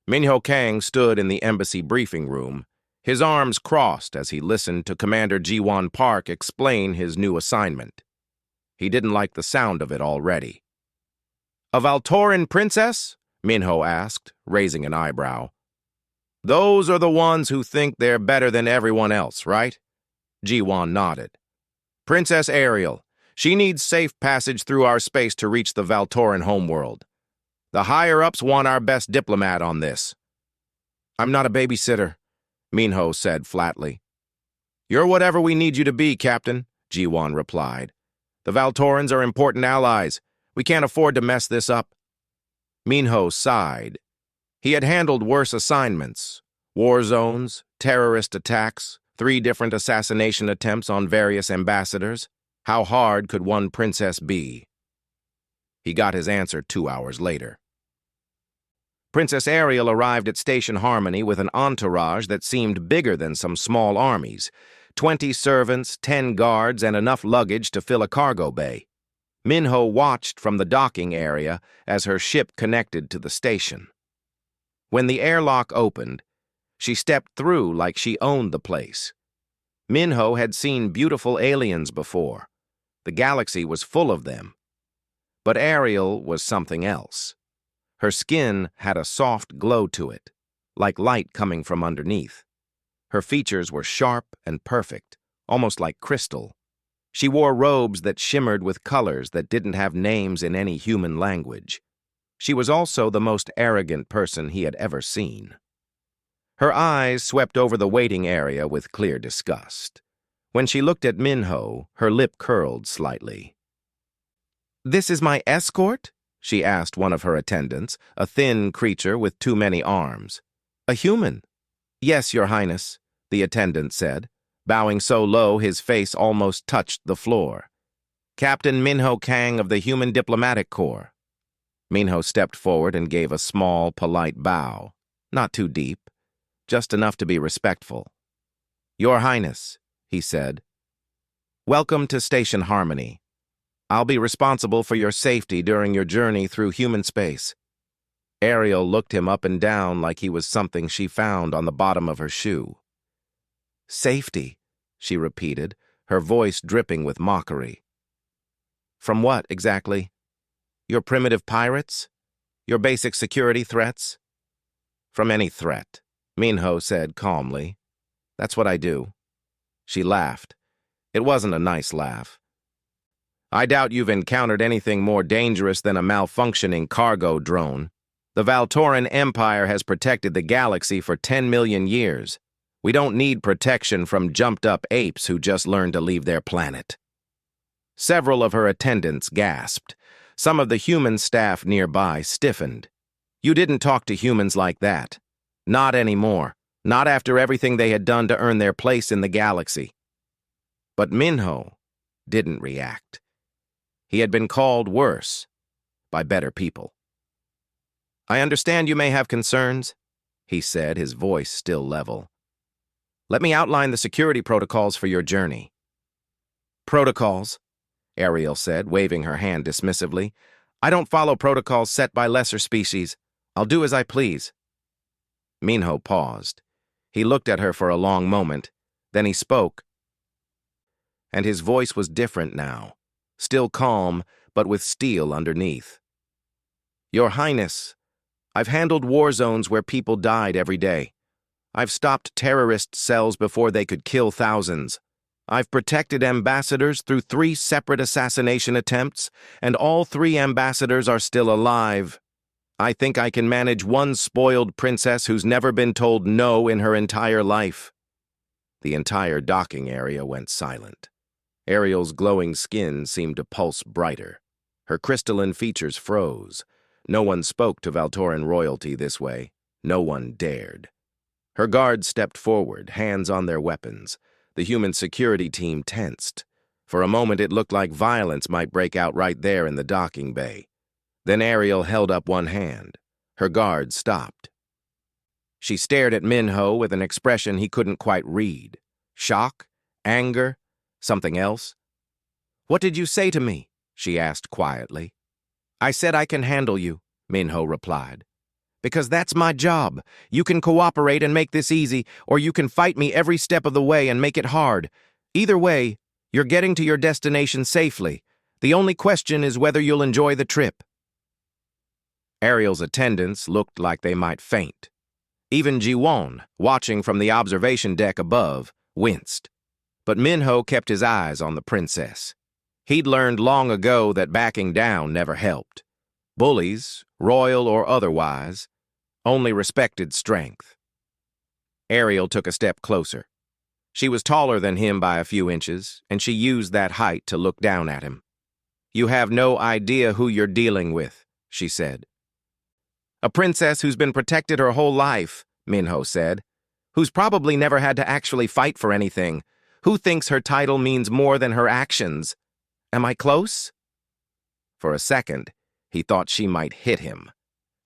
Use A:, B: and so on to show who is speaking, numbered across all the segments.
A: Minho Kang stood in the embassy briefing room, his arms crossed as he listened to Commander Ji-won Park explain his new assignment. He didn't like the sound of it already. "A Valtoran princess?" Minho asked, raising an eyebrow. "Those are the ones who think they're better than everyone else, right?" Ji-won nodded. "Princess Ariel. She needs safe passage through our space to reach the Valtoran homeworld. The higher-ups want our best diplomat on this." "I'm not a babysitter," Minho said flatly. "You're whatever we need you to be, Captain," Ji-won replied. "The Valtorans are important allies. We can't afford to mess this up." Minho sighed. He had handled worse assignments: war zones, terrorist attacks, 3 different assassination attempts on various ambassadors. How hard could one princess be? He got his answer 2 hours later. Princess Ariel arrived at Station Harmony with an entourage that seemed bigger than some small armies: 20 servants, 10 guards, and enough luggage to fill a cargo bay. Minho watched from the docking area as her ship connected to the station. When the airlock opened, she stepped through like she owned the place. Minho had seen beautiful aliens before. The galaxy was full of them. But Ariel was something else. Her skin had a soft glow to it, like light coming from underneath. Her features were sharp and perfect, almost like crystal. She wore robes that shimmered with colors that didn't have names in any human language. She was also the most arrogant person he had ever seen. Her eyes swept over the waiting area with clear disgust. When she looked at Minho, her lip curled slightly. "This is my escort?" she asked one of her attendants, a thin creature with too many arms. "A human." "Yes, Your Highness," the attendant said, bowing so low his face almost touched the floor. "Captain Minho Kang of the Human Diplomatic Corps." Minho stepped forward and gave a small, polite bow. Not too deep, just enough to be respectful. "Your Highness," he said. "Welcome to Station Harmony. I'll be responsible for your safety during your journey through human space." Ariel looked him up and down like he was something she found on the bottom of her shoe. "Safety," she repeated, her voice dripping with mockery. "From what, exactly? Your primitive pirates? Your basic security threats?" "From any threat," Minho said calmly. "That's what I do." She laughed. It wasn't a nice laugh. "I doubt you've encountered anything more dangerous than a malfunctioning cargo drone. The Valtoran Empire has protected the galaxy for 10 million years. We don't need protection from jumped-up apes who just learned to leave their planet." Several of her attendants gasped. Some of the human staff nearby stiffened. You didn't talk to humans like that. Not anymore. Not after everything they had done to earn their place in the galaxy. But Minho didn't react. He had been called worse by better people. "I understand you may have concerns," he said, his voice still level. "Let me outline the security protocols for your journey." "Protocols?" Ariel said, waving her hand dismissively. "I don't follow protocols set by lesser species. I'll do as I please." Minho paused. He looked at her for a long moment. Then he spoke. And his voice was different now. Still calm, but with steel underneath. "Your Highness, I've handled war zones where people died every day. I've stopped terrorist cells before they could kill thousands. I've protected ambassadors through 3 separate assassination attempts, and all 3 ambassadors are still alive. I think I can manage one spoiled princess who's never been told no in her entire life." The entire docking area went silent. Ariel's glowing skin seemed to pulse brighter. Her crystalline features froze. No one spoke to Valtoran royalty this way. No one dared. Her guards stepped forward, hands on their weapons. The human security team tensed. For a moment it looked like violence might break out right there in the docking bay. Then Ariel held up one hand. Her guards stopped. She stared at Minho with an expression he couldn't quite read. Shock? Anger? Something else? "What did you say to me?" she asked quietly. "I said I can handle you," Minho replied. Because that's my job. You can cooperate and make this easy, or you can fight me every step of the way and make it hard. Either way, you're getting to your destination safely. The only question is whether you'll enjoy the trip. Ariel's attendants looked like they might faint. Even Ji-won, watching from the observation deck above, winced. But Minho kept his eyes on the princess. He'd learned long ago that backing down never helped. Bullies, royal or otherwise, only respected strength. Ariel took a step closer. She was taller than him by a few inches, and she used that height to look down at him. "You have no idea who you're dealing with," she said. "A princess who's been protected her whole life," Minho said, "who's probably never had to actually fight for anything, who thinks her title means more than her actions. Am I close?" For a second, he thought she might hit him.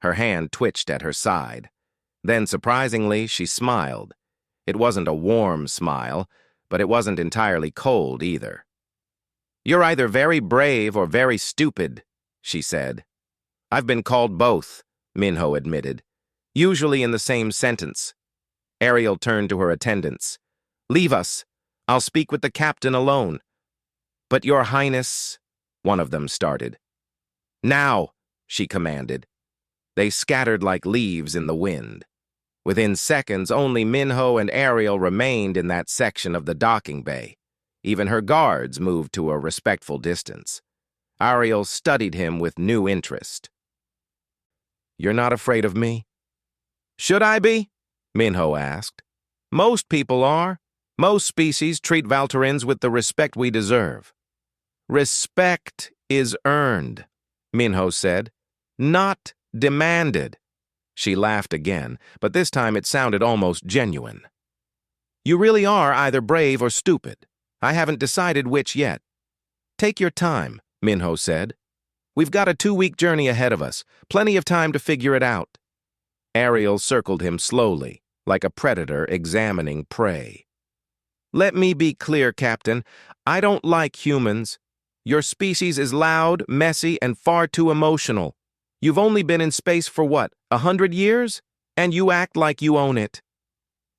A: Her hand twitched at her side. Then, surprisingly, she smiled. It wasn't a warm smile, but it wasn't entirely cold either. "You're either very brave or very stupid," she said. "I've been called both," Minho admitted, usually in the same sentence. Ariel turned to her attendants. "Leave us. I'll speak with the captain alone." "But Your Highness," one of them started. "Now," she commanded. They scattered like leaves in the wind. Within seconds, only Minho and Ariel remained in that section of the docking bay. Even her guards moved to a respectful distance. Ariel studied him with new interest. "You're not afraid of me?" "Should I be?" Minho asked. "Most people are. Most species treat Valterans with the respect we deserve." "Respect is earned," Minho said, "not demanded." She laughed again, but this time it sounded almost genuine. "You really are either brave or stupid. I haven't decided which yet." "Take your time," Minho said. "We've got a 2-week journey ahead of us, plenty of time to figure it out." Ariel circled him slowly, like a predator examining prey. "Let me be clear, Captain. I don't like humans. Your species is loud, messy, and far too emotional. You've only been in space for what, 100 years? And you act like you own it."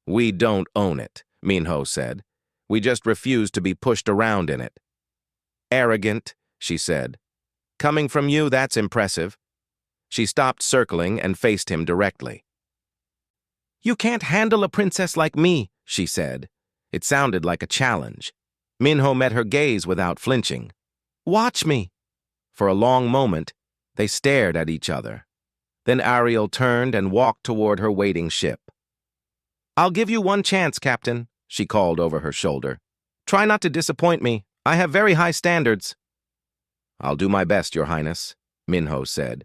A: "We don't own it," Minho said. "We just refuse to be pushed around in it." "Arrogant," she said. "Coming from you, that's impressive." She stopped circling and faced him directly. "You can't handle a princess like me," she said. It sounded like a challenge. Minho met her gaze without flinching. "Watch me." For a long moment, they stared at each other. Then Ariel turned and walked toward her waiting ship. "I'll give you one chance, Captain," she called over her shoulder. "Try not to disappoint me. I have very high standards." "I'll do my best, Your Highness," Minho said.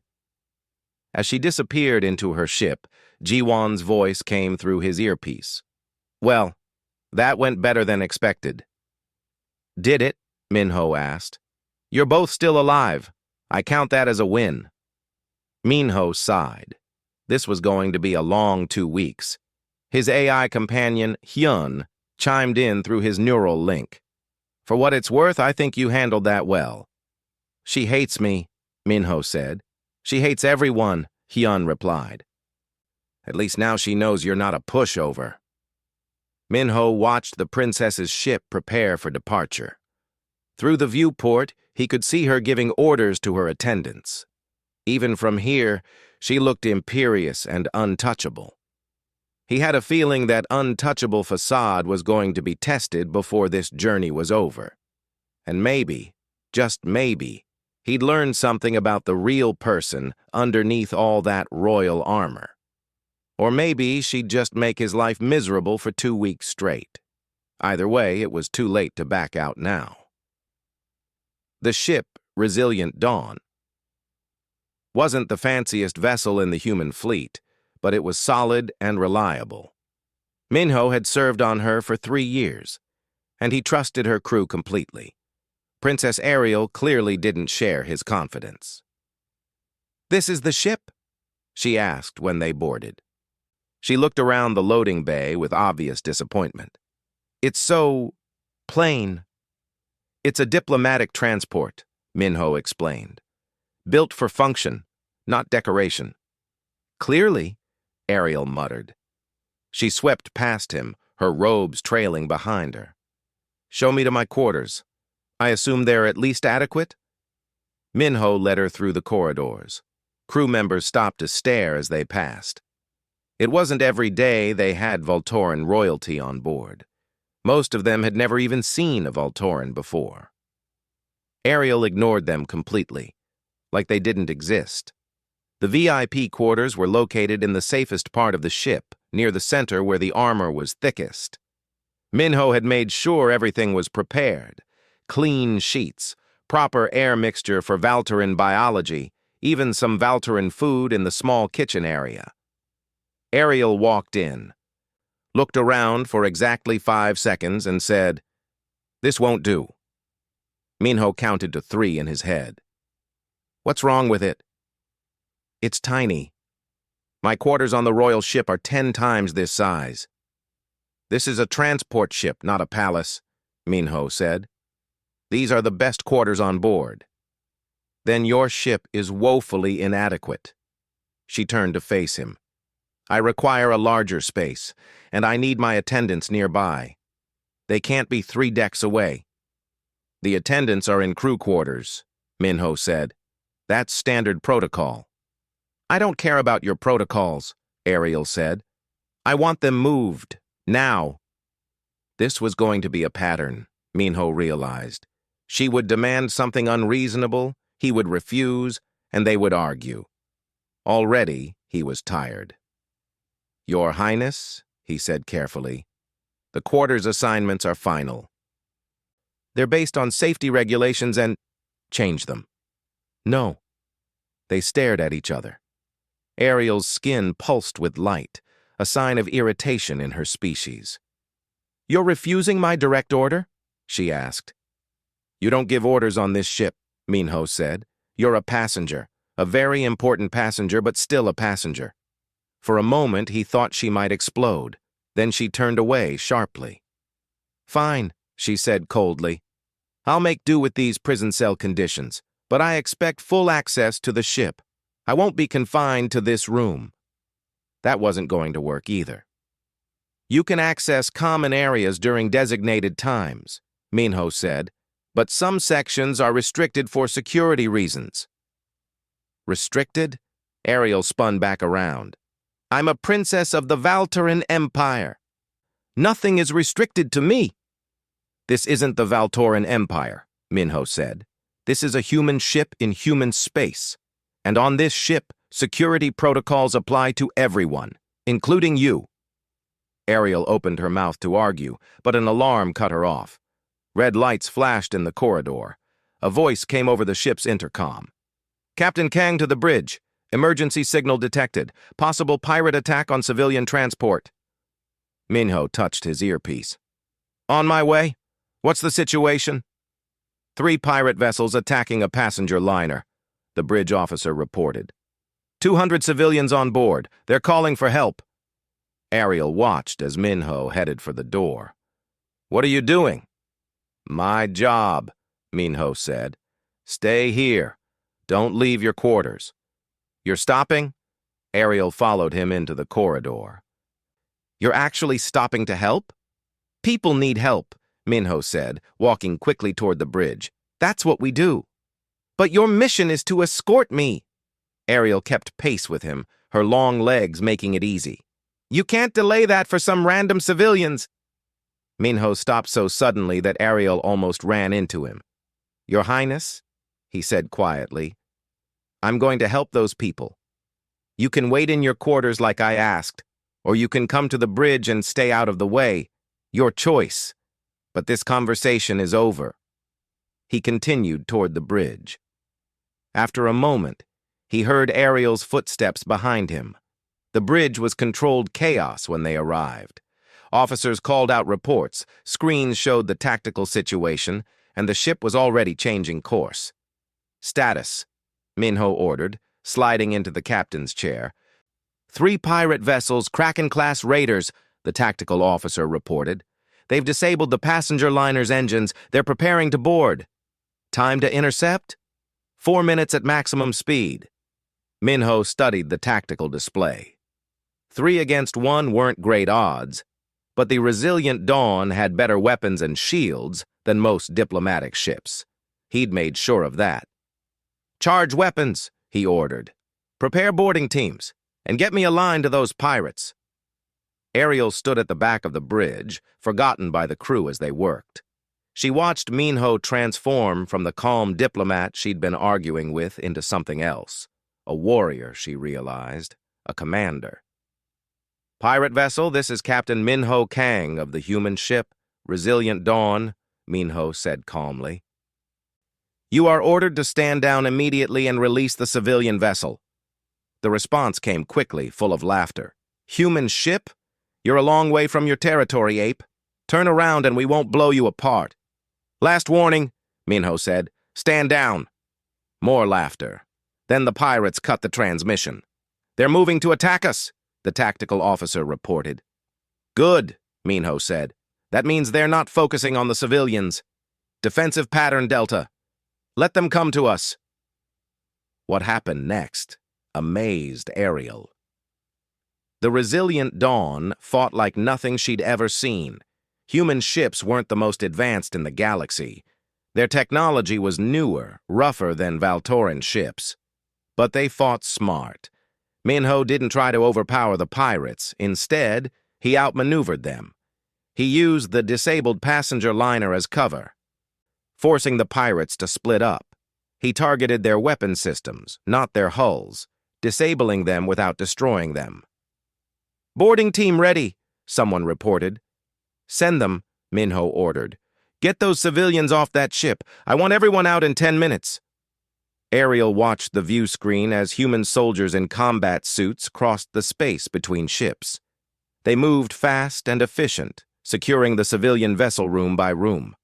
A: As she disappeared into her ship, Ji-won's voice came through his earpiece. "Well, that went better than expected." "Did it?" Minho asked. "You're both still alive. I count that as a win." Minho sighed. This was going to be a long 2 weeks. His AI companion, Hyun, chimed in through his neural link. "For what it's worth, I think you handled that well." "She hates me," Minho said. "She hates everyone," Hyun replied. "At least now she knows you're not a pushover." Minho watched the princess's ship prepare for departure. Through the viewport, he could see her giving orders to her attendants. Even from here, she looked imperious and untouchable. He had a feeling that untouchable facade was going to be tested before this journey was over. And maybe, just maybe, he'd learn something about the real person underneath all that royal armor. Or maybe she'd just make his life miserable for 2 weeks straight. Either way, it was too late to back out now. The ship, Resilient Dawn, wasn't the fanciest vessel in the human fleet, but it was solid and reliable. Minho had served on her for 3 years, and he trusted her crew completely. Princess Ariel clearly didn't share his confidence. "This is the ship?" she asked when they boarded. She looked around the loading bay with obvious disappointment. "It's so plain." "It's a diplomatic transport," Minho explained. "Built for function, not decoration." Clearly, Ariel muttered. She swept past him, her robes trailing behind her. Show me to my quarters. I assume they're at least adequate? Minho led her through the corridors. Crew members stopped to stare as they passed. It wasn't every day they had Voltoran royalty on board. Most of them had never even seen a Voltoran before. Ariel ignored them completely, like they didn't exist. The VIP quarters were located in the safest part of the ship, near the center where the armor was thickest. Minho had made sure everything was prepared. Clean sheets, proper air mixture for Voltoran biology, even some Voltoran food in the small kitchen area. Ariel walked in, looked around for exactly 5 seconds and said, "This won't do." Minho counted to 3 in his head. "What's wrong with it?" "It's tiny. My quarters on the royal ship are 10 times this size." "This is a transport ship, not a palace," Minho said. "These are the best quarters on board." "Then your ship is woefully inadequate." She turned to face him. "I require a larger space, and I need my attendants nearby. They can't be 3 decks away." "The attendants are in crew quarters," Minho said. "That's standard protocol." "I don't care about your protocols," Ariel said. "I want them moved, now." This was going to be a pattern, Minho realized. She would demand something unreasonable, he would refuse, and they would argue. Already, he was tired. "Your Highness," he said carefully, "the quarters assignments are final. They're based on safety regulations and—" "Change them." "No." They stared at each other. Ariel's skin pulsed with light, a sign of irritation in her species. "You're refusing my direct order?" she asked. "You don't give orders on this ship," Minho said. "You're a passenger, a very important passenger, but still a passenger." For a moment, he thought she might explode. Then she turned away sharply. "Fine," she said coldly. "I'll make do with these prison cell conditions, but I expect full access to the ship. I won't be confined to this room." That wasn't going to work either. "You can access common areas during designated times," Minho said, "but some sections are restricted for security reasons." "Restricted?" Ariel spun back around. "I'm a princess of the Voltoran Empire. Nothing is restricted to me." "This isn't the Voltoran Empire," Minho said. "This is a human ship in human space. And on this ship, security protocols apply to everyone, including you." Ariel opened her mouth to argue, but an alarm cut her off. Red lights flashed in the corridor. A voice came over the ship's intercom. "Captain Kang to the bridge. Emergency signal detected. Possible pirate attack on civilian transport." Minho touched his earpiece. "On my way. What's the situation?" 3 pirate vessels attacking a passenger liner," the bridge officer reported. 200 civilians on board. They're calling for help." Ariel watched as Minho headed for the door. "What are you doing?" "My job," Minho said. "Stay here. Don't leave your quarters." "You're stopping?" Ariel followed him into the corridor. "You're actually stopping to help?" "People need help," Minho said, walking quickly toward the bridge. "That's what we do." "But your mission is to escort me." Ariel kept pace with him, her long legs making it easy. "You can't delay that for some random civilians." Minho stopped so suddenly that Ariel almost ran into him. "Your Highness," he said quietly, "I'm going to help those people. You can wait in your quarters like I asked, or you can come to the bridge and stay out of the way. Your choice. But this conversation is over." He continued toward the bridge. After a moment, he heard Ariel's footsteps behind him. The bridge was controlled chaos when they arrived. Officers called out reports, screens showed the tactical situation, and the ship was already changing course. "Status," Minho ordered, sliding into the captain's chair. 3 pirate vessels, Kraken-class raiders," the tactical officer reported. "They've disabled the passenger liner's engines. They're preparing to board. Time to intercept? 4 minutes at maximum speed." Minho studied the tactical display. 3 against 1 weren't great odds, but the resilient Dawn had better weapons and shields than most diplomatic ships. He'd made sure of that. "Charge weapons," he ordered. "Prepare boarding teams, and get me a line to those pirates." Ariel stood at the back of the bridge, forgotten by the crew as they worked. She watched Minho transform from the calm diplomat she'd been arguing with into something else. A warrior, she realized. A commander. "Pirate vessel, this is Captain Minho Kang of the human ship, Resilient Dawn," Minho said calmly. "You are ordered to stand down immediately and release the civilian vessel." The response came quickly, full of laughter. "Human ship? You're a long way from your territory, ape. Turn around and we won't blow you apart." "Last warning," Minho said. "Stand down." More laughter. Then the pirates cut the transmission. "They're moving to attack us," the tactical officer reported. "Good," Minho said. "That means they're not focusing on the civilians. Defensive pattern Delta. Let them come to us." What happened next amazed Ariel. The Resilient Dawn fought like nothing she'd ever seen. Human ships weren't the most advanced in the galaxy. Their technology was newer, rougher than Valtoran ships. But they fought smart. Minho didn't try to overpower the pirates. Instead, he outmaneuvered them. He used the disabled passenger liner as cover, forcing the pirates to split up. He targeted their weapon systems, not their hulls, disabling them without destroying them. "Boarding team ready," someone reported. "Send them," Minho ordered. "Get those civilians off that ship. I want everyone out in 10 minutes. Ariel watched the view screen as human soldiers in combat suits crossed the space between ships. They moved fast and efficient, securing the civilian vessel room by room.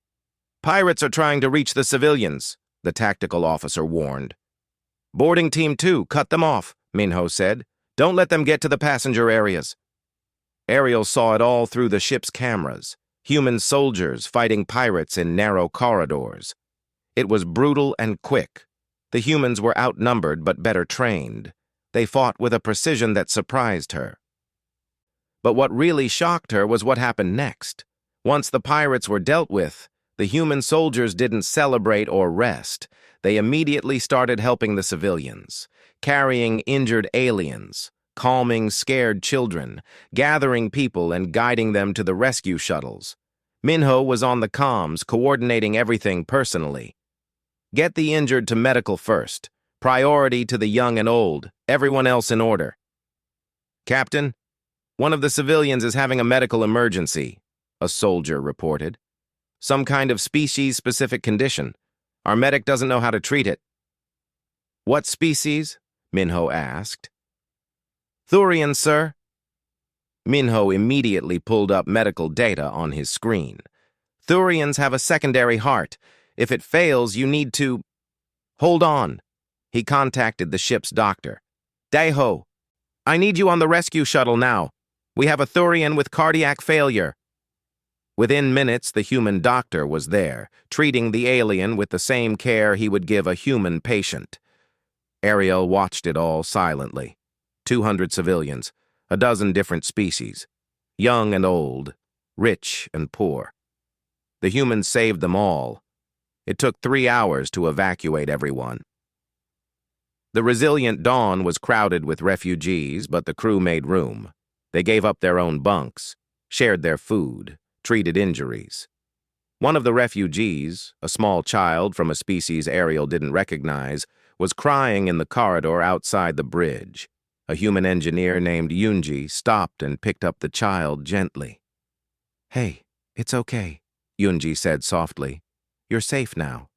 A: "Pirates are trying to reach the civilians," the tactical officer warned. "Boarding team 2, cut them off," Minho said. "Don't let them get to the passenger areas." Ariel saw it all through the ship's cameras. Human soldiers fighting pirates in narrow corridors. It was brutal and quick. The humans were outnumbered but better trained. They fought with a precision that surprised her. But what really shocked her was what happened next. Once the pirates were dealt with, the human soldiers didn't celebrate or rest. They immediately started helping the civilians, carrying injured aliens, calming scared children, gathering people and guiding them to the rescue shuttles. Minho was on the comms, coordinating everything personally. "Get the injured to medical first. Priority to the young and old. Everyone else in order." "Captain, one of the civilians is having a medical emergency," a soldier reported. "Some kind of species-specific condition. Our medic doesn't know how to treat it." "What species?" Minho asked. "Thurian, sir." Minho immediately pulled up medical data on his screen. "Thurians have a secondary heart. If it fails, you need to—" "Hold on." He contacted the ship's doctor. "Daeho, I need you on the rescue shuttle now. We have a Thurian with cardiac failure." Within minutes, the human doctor was there, treating the alien with the same care he would give a human patient. Ariel watched it all silently. 200 civilians, a dozen different species, young and old, rich and poor. The humans saved them all. It took 3 hours to evacuate everyone. The Resilient Dawn was crowded with refugees, but the crew made room. They gave up their own bunks, shared their food, treated injuries. One of the refugees, a small child from a species Ariel didn't recognize, was crying in the corridor outside the bridge. A human engineer named Yunji stopped and picked up the child gently. "Hey, it's okay," Yunji said softly. "You're safe now.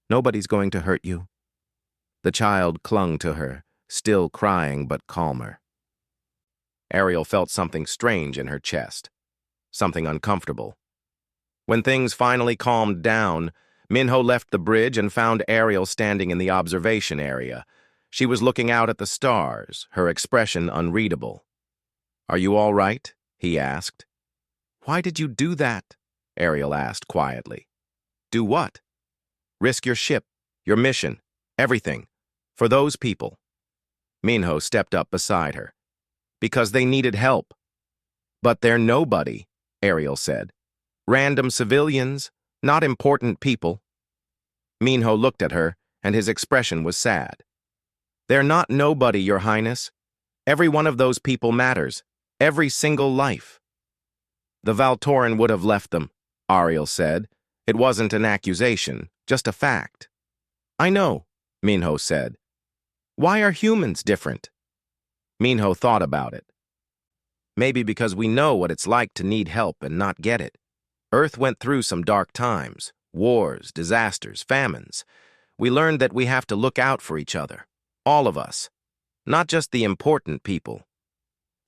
A: Nobody's going to hurt you." The child clung to her, still crying but calmer. Ariel felt something strange in her chest, something uncomfortable. When things finally calmed down, Minho left the bridge and found Ariel standing in the observation area. She was looking out at the stars, her expression unreadable. "Are you all right?" he asked. "Why did you do that?" Ariel asked quietly. "Do what?" "Risk your ship, your mission, everything, for those people." Minho stepped up beside her. Because they needed help. But they're nobody, Ariel said. Random civilians, not important people. Minho looked at her, and his expression was sad. They're not nobody, Your Highness. Every one of those people matters. Every single life. The Valtoran would have left them, Ariel said. It wasn't an accusation, just a fact. I know, Minho said. Why are humans different? Minho thought about it. Maybe because we know what it's like to need help and not get it. Earth went through some dark times, wars, disasters, famines. We learned that we have to look out for each other, all of us, not just the important people.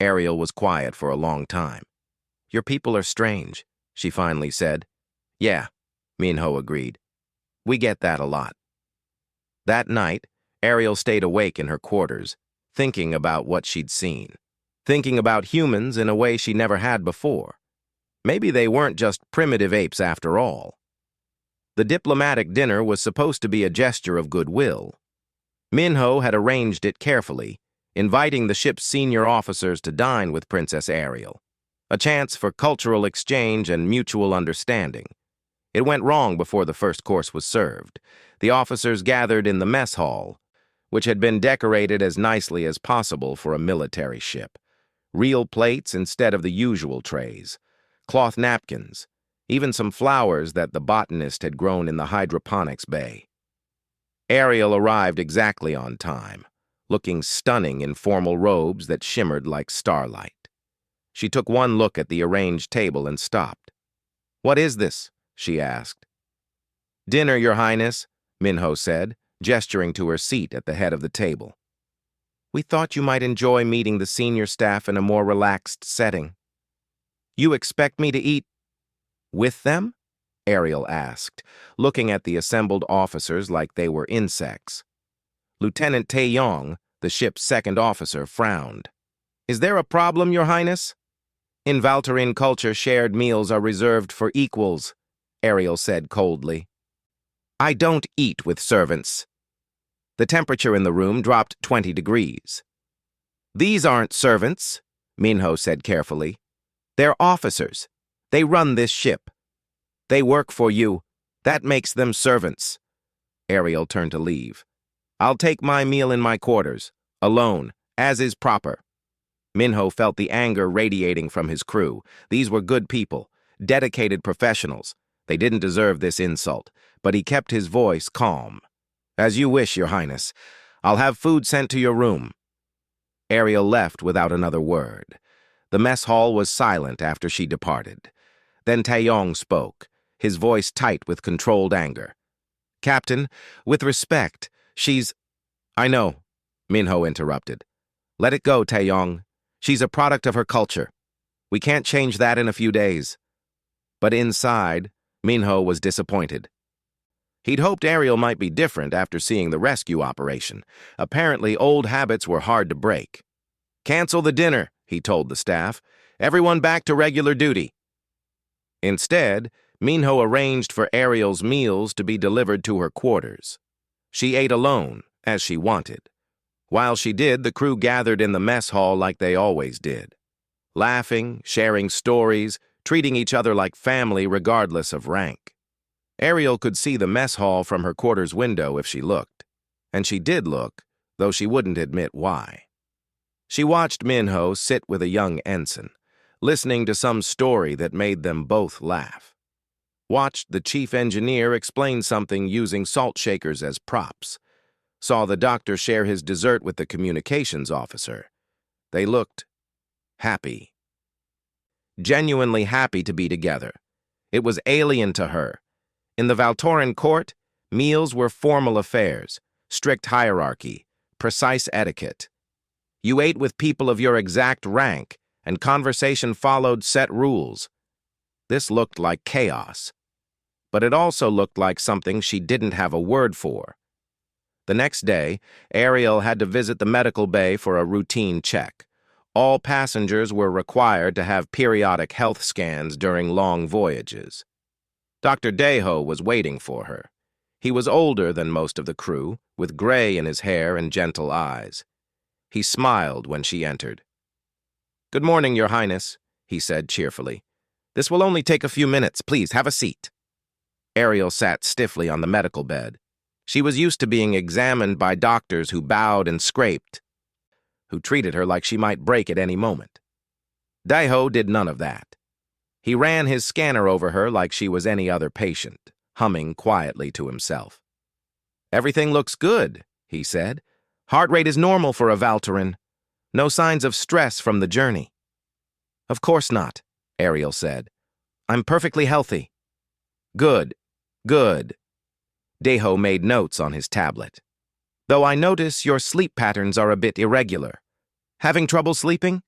A: Ariel was quiet for a long time. Your people are strange, she finally said. Yeah, Minho agreed. We get that a lot. That night, Ariel stayed awake in her quarters, thinking about what she'd seen. Thinking about humans in a way she never had before. Maybe they weren't just primitive apes after all. The diplomatic dinner was supposed to be a gesture of goodwill. Minho had arranged it carefully, inviting the ship's senior officers to dine with Princess Ariel, a chance for cultural exchange and mutual understanding. It went wrong before the first course was served. The officers gathered in the mess hall, which had been decorated as nicely as possible for a military ship. Real plates instead of the usual trays, cloth napkins, even some flowers that the botanist had grown in the hydroponics bay. Ariel arrived exactly on time, looking stunning in formal robes that shimmered like starlight. She took one look at the arranged table and stopped. What is this? She asked. Dinner, Your Highness, Minho said, gesturing to her seat at the head of the table. We thought you might enjoy meeting the senior staff in a more relaxed setting. You expect me to eat with them? Ariel asked, looking at the assembled officers like they were insects. Lieutenant Taeyong, the ship's second officer, frowned. Is there a problem, Your Highness? In Valtoran culture, shared meals are reserved for equals, Ariel said coldly. I don't eat with servants. The temperature in the room dropped 20 degrees. These aren't servants, Minho said carefully. They're officers. They run this ship. They work for you. That makes them servants. Ariel turned to leave. I'll take my meal in my quarters, alone, as is proper. Minho felt the anger radiating from his crew. These were good people, dedicated professionals. They didn't deserve this insult, but he kept his voice calm. As you wish, Your Highness. I'll have food sent to your room. Ariel left without another word. The mess hall was silent after she departed. Then Taeyong spoke, his voice tight with controlled anger. Captain, with respect, she's... I know, Minho interrupted. Let it go, Taeyong. She's a product of her culture. We can't change that in a few days. But inside, Minho was disappointed. He'd hoped Ariel might be different after seeing the rescue operation. Apparently, old habits were hard to break. Cancel the dinner, he told the staff. Everyone back to regular duty. Instead, Minho arranged for Ariel's meals to be delivered to her quarters. She ate alone, as she wanted. While she did, the crew gathered in the mess hall like they always did. Laughing, sharing stories, treating each other like family regardless of rank. Ariel could see the mess hall from her quarters window if she looked. And she did look, though she wouldn't admit why. She watched Minho sit with a young ensign, listening to some story that made them both laugh. Watched the chief engineer explain something using salt shakers as props. Saw the doctor share his dessert with the communications officer. They looked happy. Genuinely happy to be together. It was alien to her. In the Valtoran court, meals were formal affairs, strict hierarchy, precise etiquette. You ate with people of your exact rank, and conversation followed set rules. This looked like chaos. But it also looked like something she didn't have a word for. The next day, Ariel had to visit the medical bay for a routine check. All passengers were required to have periodic health scans during long voyages. Dr. Daeho was waiting for her. He was older than most of the crew, with gray in his hair and gentle eyes. He smiled when she entered. "Good morning, Your Highness," he said cheerfully. "This will only take a few minutes. Please, have a seat." Ariel sat stiffly on the medical bed. She was used to being examined by doctors who bowed and scraped, who treated her like she might break at any moment. Daiho did none of that. He ran his scanner over her like she was any other patient, humming quietly to himself. "Everything looks good," he said. "Heart rate is normal for a Valteran. No signs of stress from the journey." "Of course not," Ariel said. "I'm perfectly healthy." "Good, good." Daiho made notes on his tablet. "Though I notice your sleep patterns are a bit irregular. Having trouble sleeping?"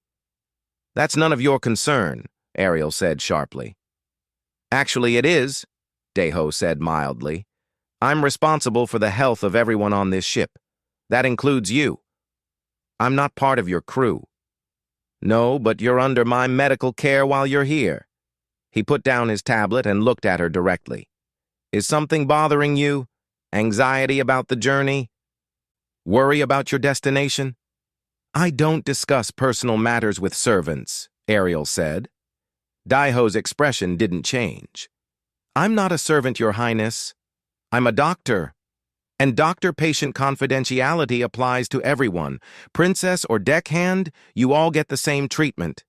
A: "That's none of your concern," Ariel said sharply. "Actually, it is," Daiho said mildly. "I'm responsible for the health of everyone on this ship. That includes you. I'm not part of your crew." "No, but you're under my medical care while you're here." He put down his tablet and looked at her directly. "Is something bothering you? Anxiety about the journey? Worry about your destination?" "I don't discuss personal matters with servants," Ariel said. Daiho's expression didn't change. "I'm not a servant, Your Highness. I'm a doctor. And doctor-patient confidentiality applies to everyone. Princess or deckhand, you all get the same treatment."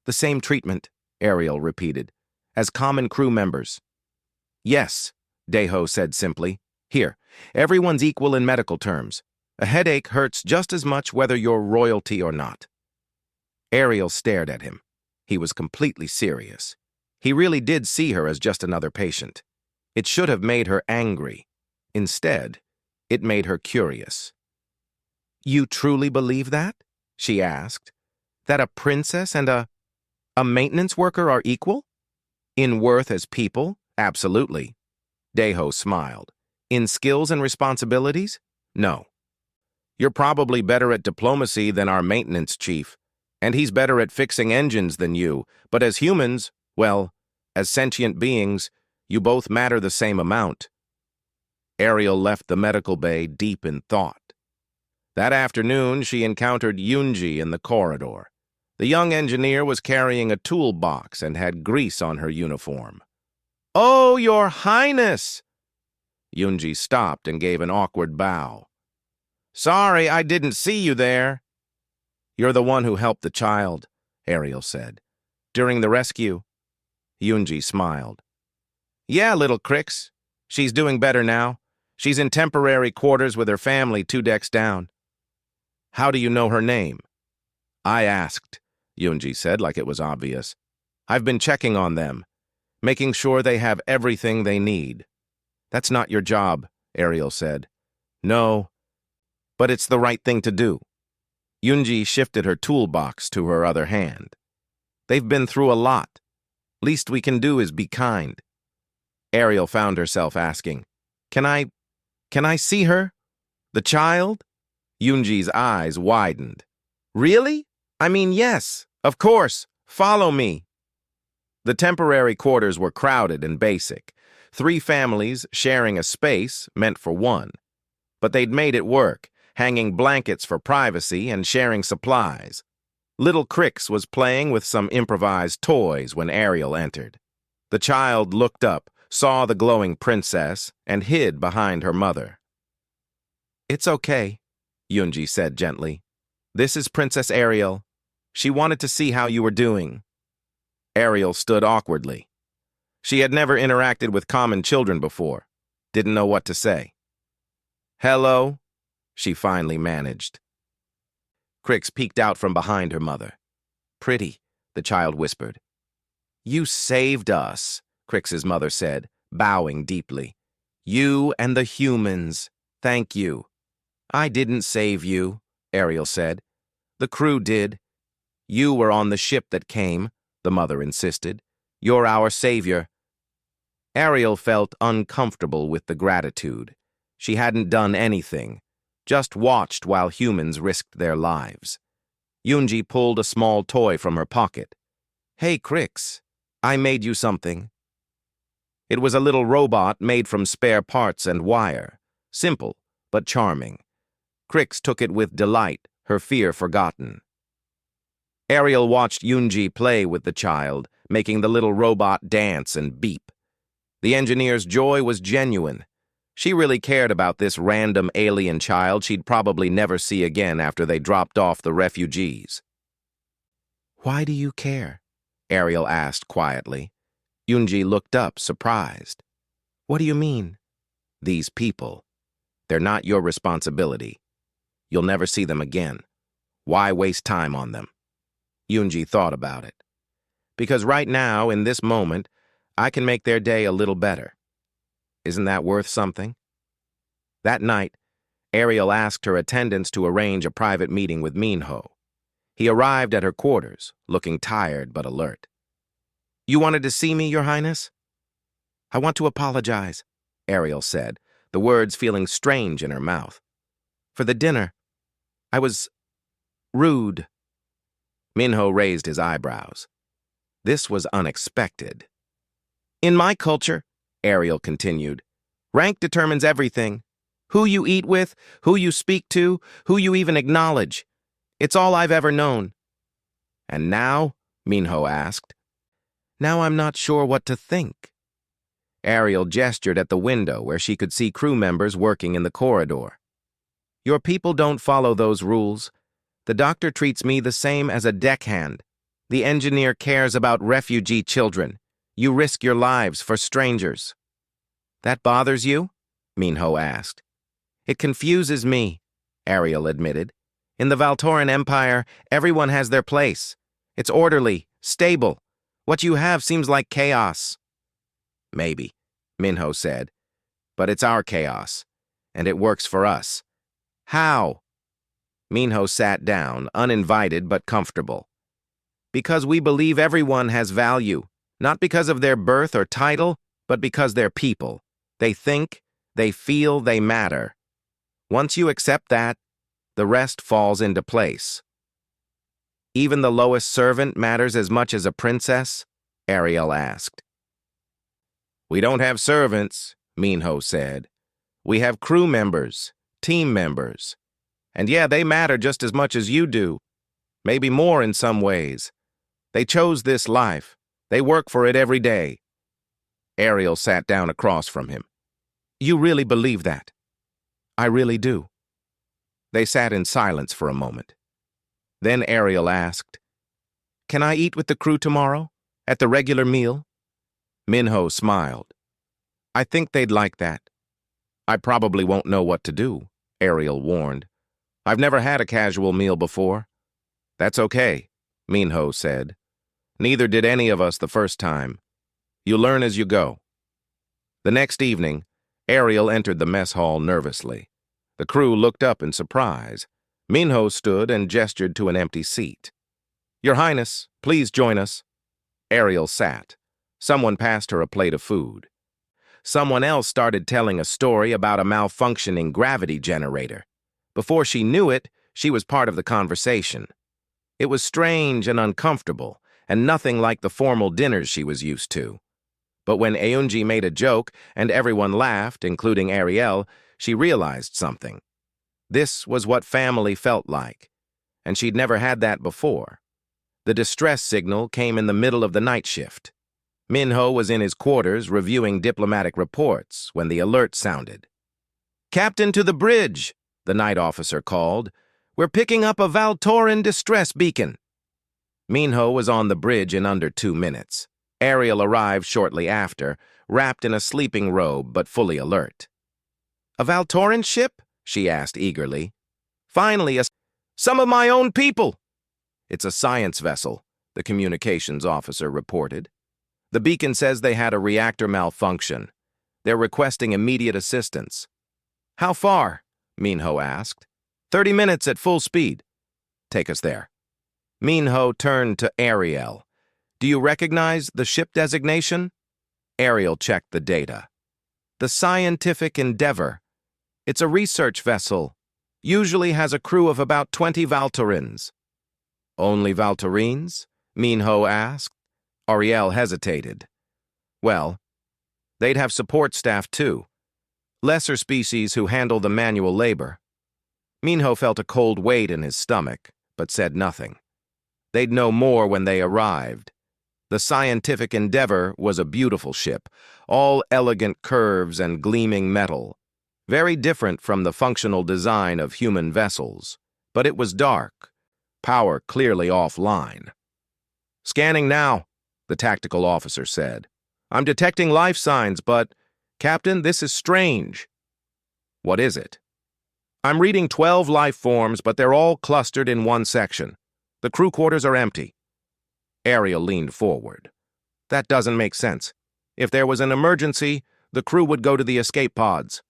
A: "The same treatment," Ariel repeated, "as common crew members." "Yes," Daiho said simply. "Here, everyone's equal in medical terms. A headache hurts just as much whether you're royalty or not." Ariel stared at him. He was completely serious. He really did see her as just another patient. It should have made her angry. Instead, it made her curious. "You truly believe that?" she asked. "That a princess and a maintenance worker are equal? In worth as people? Absolutely." Daiho smiled. "In skills and responsibilities? No. You're probably better at diplomacy than our maintenance chief, and he's better at fixing engines than you, but as humans, well, as sentient beings, you both matter the same amount." Ariel left the medical bay deep in thought. That afternoon, she encountered Yunji in the corridor. The young engineer was carrying a toolbox and had grease on her uniform. "Oh, Your Highness!" Yunji stopped and gave an awkward bow. "Sorry, I didn't see you there." "You're the one who helped the child," Ariel said. "During the rescue?" Yunji smiled. "Yeah, little Crix. She's doing better now. She's in temporary quarters with her family 2 decks down." "How do you know her name?" "I asked," Yunji said like it was obvious. "I've been checking on them, making sure they have everything they need." "That's not your job," Ariel said. "No, but it's the right thing to do." Yunji shifted her toolbox to her other hand. "They've been through a lot. Least we can do is be kind." Ariel found herself asking, Can I see her? The child?" Yunji's eyes widened. "Really? I mean, yes, of course. Follow me." The temporary quarters were crowded and basic. 3 families sharing a space meant for one. But they'd made it work, hanging blankets for privacy and sharing supplies. Little Crix was playing with some improvised toys when Ariel entered. The child looked up, saw the glowing princess, and hid behind her mother. "It's okay," Yunji said gently. "This is Princess Ariel. She wanted to see how you were doing." Ariel stood awkwardly. She had never interacted with common children before, didn't know what to say. "Hello," she finally managed. Crix peeked out from behind her mother. "Pretty," the child whispered. "You saved us," Crix's mother said, bowing deeply. "You and the humans. Thank you." "I didn't save you," Ariel said. "The crew did." "You were on the ship that came," the mother insisted. "You're our savior." Ariel felt uncomfortable with the gratitude. She hadn't done anything, just watched while humans risked their lives. Yunji pulled a small toy from her pocket. "Hey, Crix, I made you something." It was a little robot made from spare parts and wire. Simple, but charming. Crix took it with delight, her fear forgotten. Ariel watched Yunji play with the child, making the little robot dance and beep. The engineer's joy was genuine. She really cared about this random alien child she'd probably never see again after they dropped off the refugees. "Why do you care?" Ariel asked quietly. Yunji looked up, surprised. "What do you mean?" "These people. They're not your responsibility. You'll never see them again. Why waste time on them?" Yunji thought about it. "Because right now, in this moment, I can make their day a little better. Isn't that worth something?" That night, Ariel asked her attendants to arrange a private meeting with Minho. He arrived at her quarters, looking tired but alert. "You wanted to see me, Your Highness?" "I want to apologize," Ariel said, the words feeling strange in her mouth. "For the dinner. I was rude." Minho raised his eyebrows. This was unexpected. "In my culture," Ariel continued, "rank determines everything. Who you eat with, who you speak to, who you even acknowledge. It's all I've ever known." "And now?" Minho asked. "Now I'm not sure what to think." Ariel gestured at the window where she could see crew members working in the corridor. "Your people don't follow those rules. The doctor treats me the same as a deckhand. The engineer cares about refugee children. You risk your lives for strangers." "That bothers you?" Minho asked. "It confuses me," Ariel admitted. "In the Valtoran Empire, everyone has their place. It's orderly, stable. What you have seems like chaos." "Maybe," Minho said. "But it's our chaos, and it works for us." "How?" Minho sat down, uninvited but comfortable. "Because we believe everyone has value, not because of their birth or title, but because they're people. They think, they feel, they matter. Once you accept that, the rest falls into place." "Even the lowest servant matters as much as a princess?" Ariel asked. "We don't have servants," Minho said. "We have crew members, team members. And yeah, they matter just as much as you do. Maybe more in some ways. They chose this life. They work for it every day." Ariel sat down across from him. "You really believe that?" "I really do." They sat in silence for a moment. Then Ariel asked, "Can I eat with the crew tomorrow, at the regular meal?" Minho smiled. "I think they'd like that." "I probably won't know what to do," Ariel warned. "I've never had a casual meal before." "That's okay," Minho said. "Neither did any of us the first time. You learn as you go." The next evening, Ariel entered the mess hall nervously. The crew looked up in surprise. Minho stood and gestured to an empty seat. "Your Highness, please join us." Ariel sat. Someone passed her a plate of food. Someone else started telling a story about a malfunctioning gravity generator. Before she knew it, she was part of the conversation. It was strange and uncomfortable, and nothing like the formal dinners she was used to. But when Eunji made a joke and everyone laughed, including Ariel, she realized something. This was what family felt like, and she'd never had that before. The distress signal came in the middle of the night shift. Minho was in his quarters reviewing diplomatic reports when the alert sounded. "Captain to the bridge," the night officer called. "We're picking up a Valtoran distress beacon." Minho was on the bridge in under 2 minutes. Ariel arrived shortly after, wrapped in a sleeping robe but fully alert. "A Valtoran ship?" she asked eagerly. "Finally, some of my own people." "It's a science vessel," the communications officer reported. "The beacon says they had a reactor malfunction. They're requesting immediate assistance." "How far?" Minho asked. 30 minutes at full speed." "Take us there." Minho turned to Ariel. "Do you recognize the ship designation?" Ariel checked the data. "The Scientific Endeavor. It's a research vessel. Usually has a crew of about 20 Valtorans." "Only Valtorines?" Minho asked. Ariel hesitated. "Well, they'd have support staff too. Lesser species who handle the manual labor." Minho felt a cold weight in his stomach, but said nothing. They'd know more when they arrived. The scientific Endeavor was a beautiful ship, all elegant curves and gleaming metal, very different from the functional design of human vessels. But it was dark, power clearly offline. "Scanning now," the tactical officer said. "I'm detecting life signs, but, Captain, this is strange." "What is it?" "I'm reading 12 life forms, but they're all clustered in one section. The crew quarters are empty." Ariel leaned forward. "That doesn't make sense. If there was an emergency, the crew would go to the escape pods."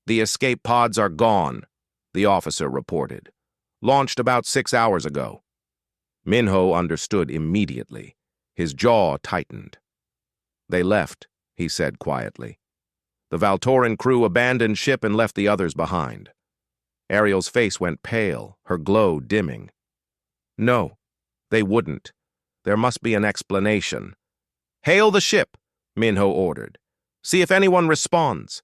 A: "The escape pods are gone," the officer reported. "Launched about 6 hours ago." Minho understood immediately. His jaw tightened. "They left," he said quietly. "The Valtoran crew abandoned ship and left the others behind." Ariel's face went pale, her glow dimming. "No, they wouldn't. There must be an explanation." "Hail the ship," Minho ordered. "See if anyone responds."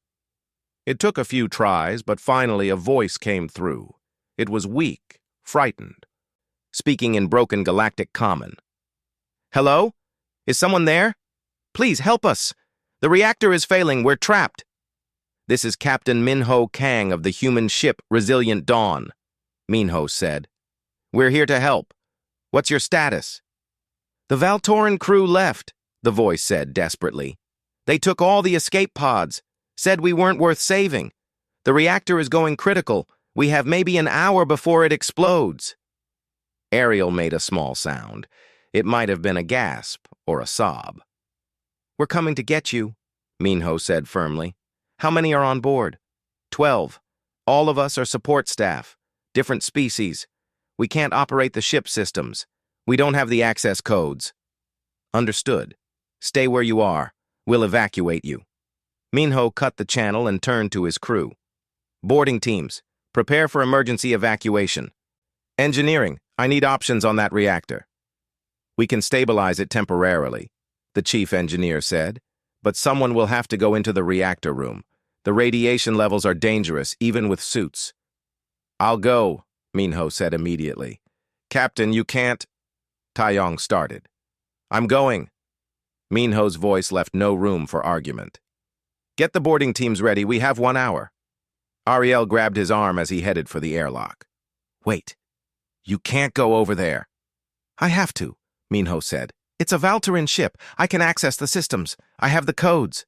A: It took a few tries, but finally a voice came through. It was weak, frightened, speaking in broken galactic common. "Hello? Is someone there? Please help us. The reactor is failing. We're trapped." "This is Captain Minho Kang of the human ship Resilient Dawn," Minho said. "We're here to help. What's your status?" "The Valtoran crew left," the voice said desperately. "They took all the escape pods, said we weren't worth saving. The reactor is going critical. We have maybe an hour before it explodes." Ariel made a small sound. It might have been a gasp or a sob. "We're coming to get you," Minho said firmly. "How many are on board?" 12. All of us are support staff, different species. We can't operate the ship systems. We don't have the access codes." "Understood. Stay where you are. We'll evacuate you." Minho cut the channel and turned to his crew. "Boarding teams, prepare for emergency evacuation. Engineering, I need options on that reactor." "We can stabilize it temporarily," the chief engineer said, "but someone will have to go into the reactor room. The radiation levels are dangerous, even with suits." "I'll go," Minho said immediately. "Captain, you can't—" Taeyong started. "I'm going." Minho's voice left no room for argument. "Get the boarding teams ready. We have 1 hour." Ariel grabbed his arm as he headed for the airlock. "Wait. You can't go over there." "I have to," Minho said. "It's a Valtoran ship. I can access the systems. I have the codes."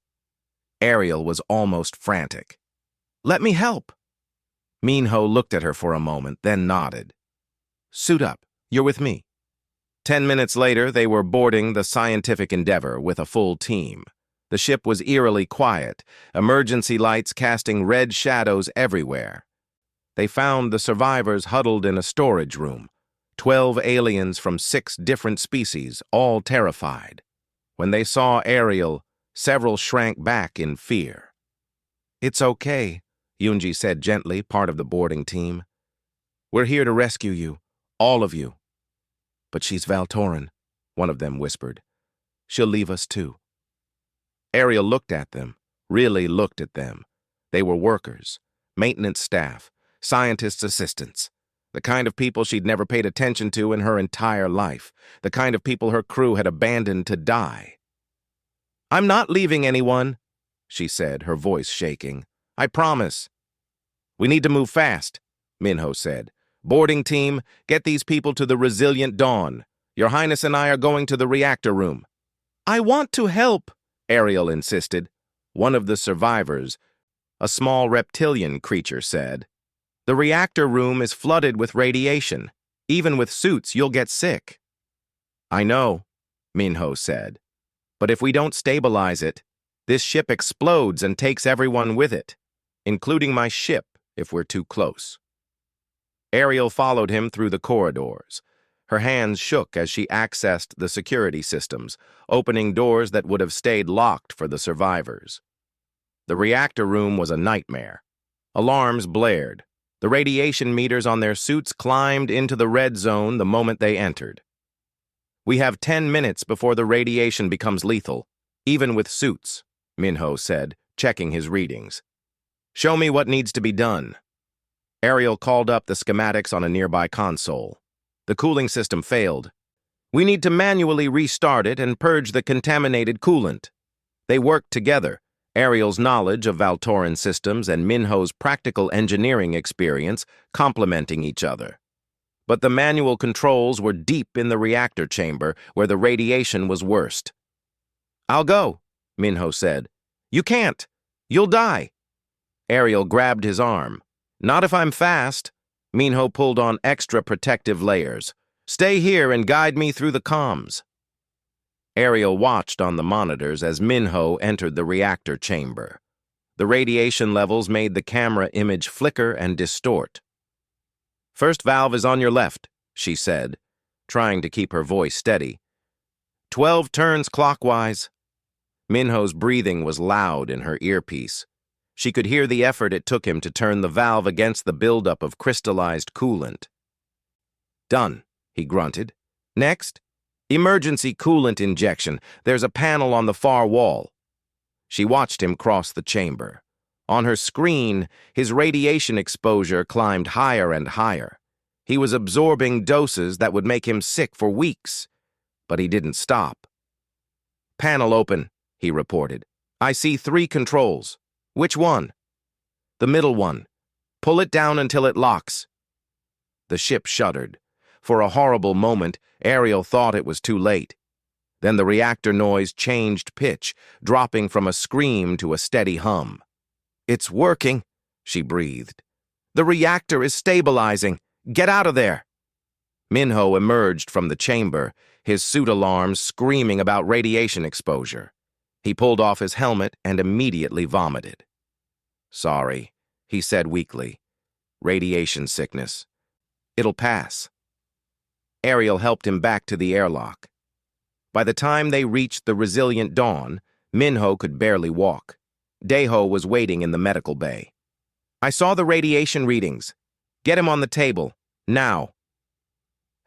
A: Ariel was almost frantic. "Let me help." Minho looked at her for a moment, then nodded. "Suit up. You're with me." 10 minutes later, they were boarding the scientific Endeavor with a full team. The ship was eerily quiet, emergency lights casting red shadows everywhere. They found the survivors huddled in a storage room, 12 aliens from 6 different species, all terrified. When they saw Ariel, several shrank back in fear. "It's okay," Yunji said gently, part of the boarding team. "We're here to rescue you, all of you." "But she's Valtoran," one of them whispered. "She'll leave us too." Ariel looked at them, really looked at them. They were workers, maintenance staff, scientists' assistants, the kind of people she'd never paid attention to in her entire life, the kind of people her crew had abandoned to die. "I'm not leaving anyone," she said, her voice shaking. "I promise." "We need to move fast," Minho said. "Boarding team, get these people to the Resilient Dawn. Your Highness and I are going to the reactor room." "I want to help," Ariel insisted. One of the survivors, a small reptilian creature, said. "The reactor room is flooded with radiation. Even with suits, you'll get sick." "I know," Minho said. "But if we don't stabilize it, this ship explodes and takes everyone with it, including my ship if we're too close." Ariel followed him through the corridors. Her hands shook as she accessed the security systems, opening doors that would have stayed locked for the survivors. The reactor room was a nightmare. Alarms blared. The radiation meters on their suits climbed into the red zone the moment they entered. "We have 10 minutes before the radiation becomes lethal, even with suits," Minho said, checking his readings. "Show me what needs to be done." Ariel called up the schematics on a nearby console. The cooling system failed. We need to manually restart it and purge the contaminated coolant. They worked together, Ariel's knowledge of Valtoran systems and Minho's practical engineering experience complementing each other. But the manual controls were deep in the reactor chamber where the radiation was worst. "I'll go," Minho said. "You can't. You'll die." Ariel grabbed his arm. "Not if I'm fast." Minho pulled on extra protective layers. "Stay here and guide me through the comms." Ariel watched on the monitors as Minho entered the reactor chamber. The radiation levels made the camera image flicker and distort. "First valve is on your left," she said, trying to keep her voice steady. 12 turns clockwise." Minho's breathing was loud in her earpiece. She could hear the effort it took him to turn the valve against the buildup of crystallized coolant. "Done," he grunted. "Next, emergency coolant injection. There's a panel on the far wall." She watched him cross the chamber. On her screen, his radiation exposure climbed higher and higher. He was absorbing doses that would make him sick for weeks. But he didn't stop. "Panel open," he reported. "I see 3 controls. Which one?" "The middle one. Pull it down until it locks." The ship shuddered. For a horrible moment, Ariel thought it was too late. Then the reactor noise changed pitch, dropping from a scream to a steady hum. "It's working," she breathed. "The reactor is stabilizing. Get out of there." Minho emerged from the chamber, his suit alarms screaming about radiation exposure. He pulled off his helmet and immediately vomited. "Sorry," he said weakly. "Radiation sickness. It'll pass." Ariel helped him back to the airlock. By the time they reached the resilient dawn, Minho could barely walk. Daeho was waiting in the medical bay. "I saw the radiation readings. Get him on the table. Now."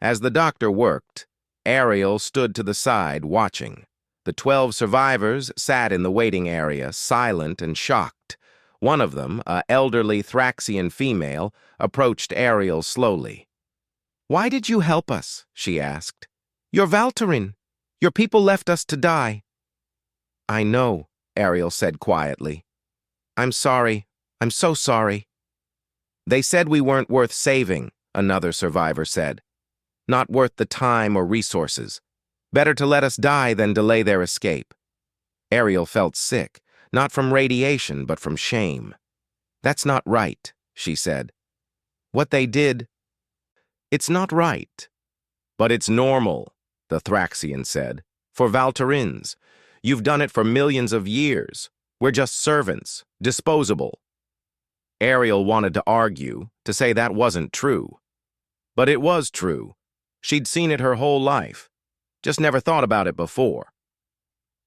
A: As the doctor worked, Ariel stood to the side, watching. The 12 survivors sat in the waiting area, silent and shocked. One of them, an elderly Thraxian female, approached Ariel slowly. "Why did you help us?" she asked. "You're Valtorin. Your people left us to die." "I know," Ariel said quietly. "I'm sorry. I'm so sorry." "They said we weren't worth saving," another survivor said. "Not worth the time or resources. Better to let us die than delay their escape." Ariel felt sick, not from radiation, but from shame. "That's not right," she said. "What they did, it's not right." "But it's normal," the Thraxian said. "For Valtorins. You've done it for millions of years. We're just servants, disposable." Ariel wanted to argue, to say that wasn't true. But it was true. She'd seen it her whole life. Just never thought about it before.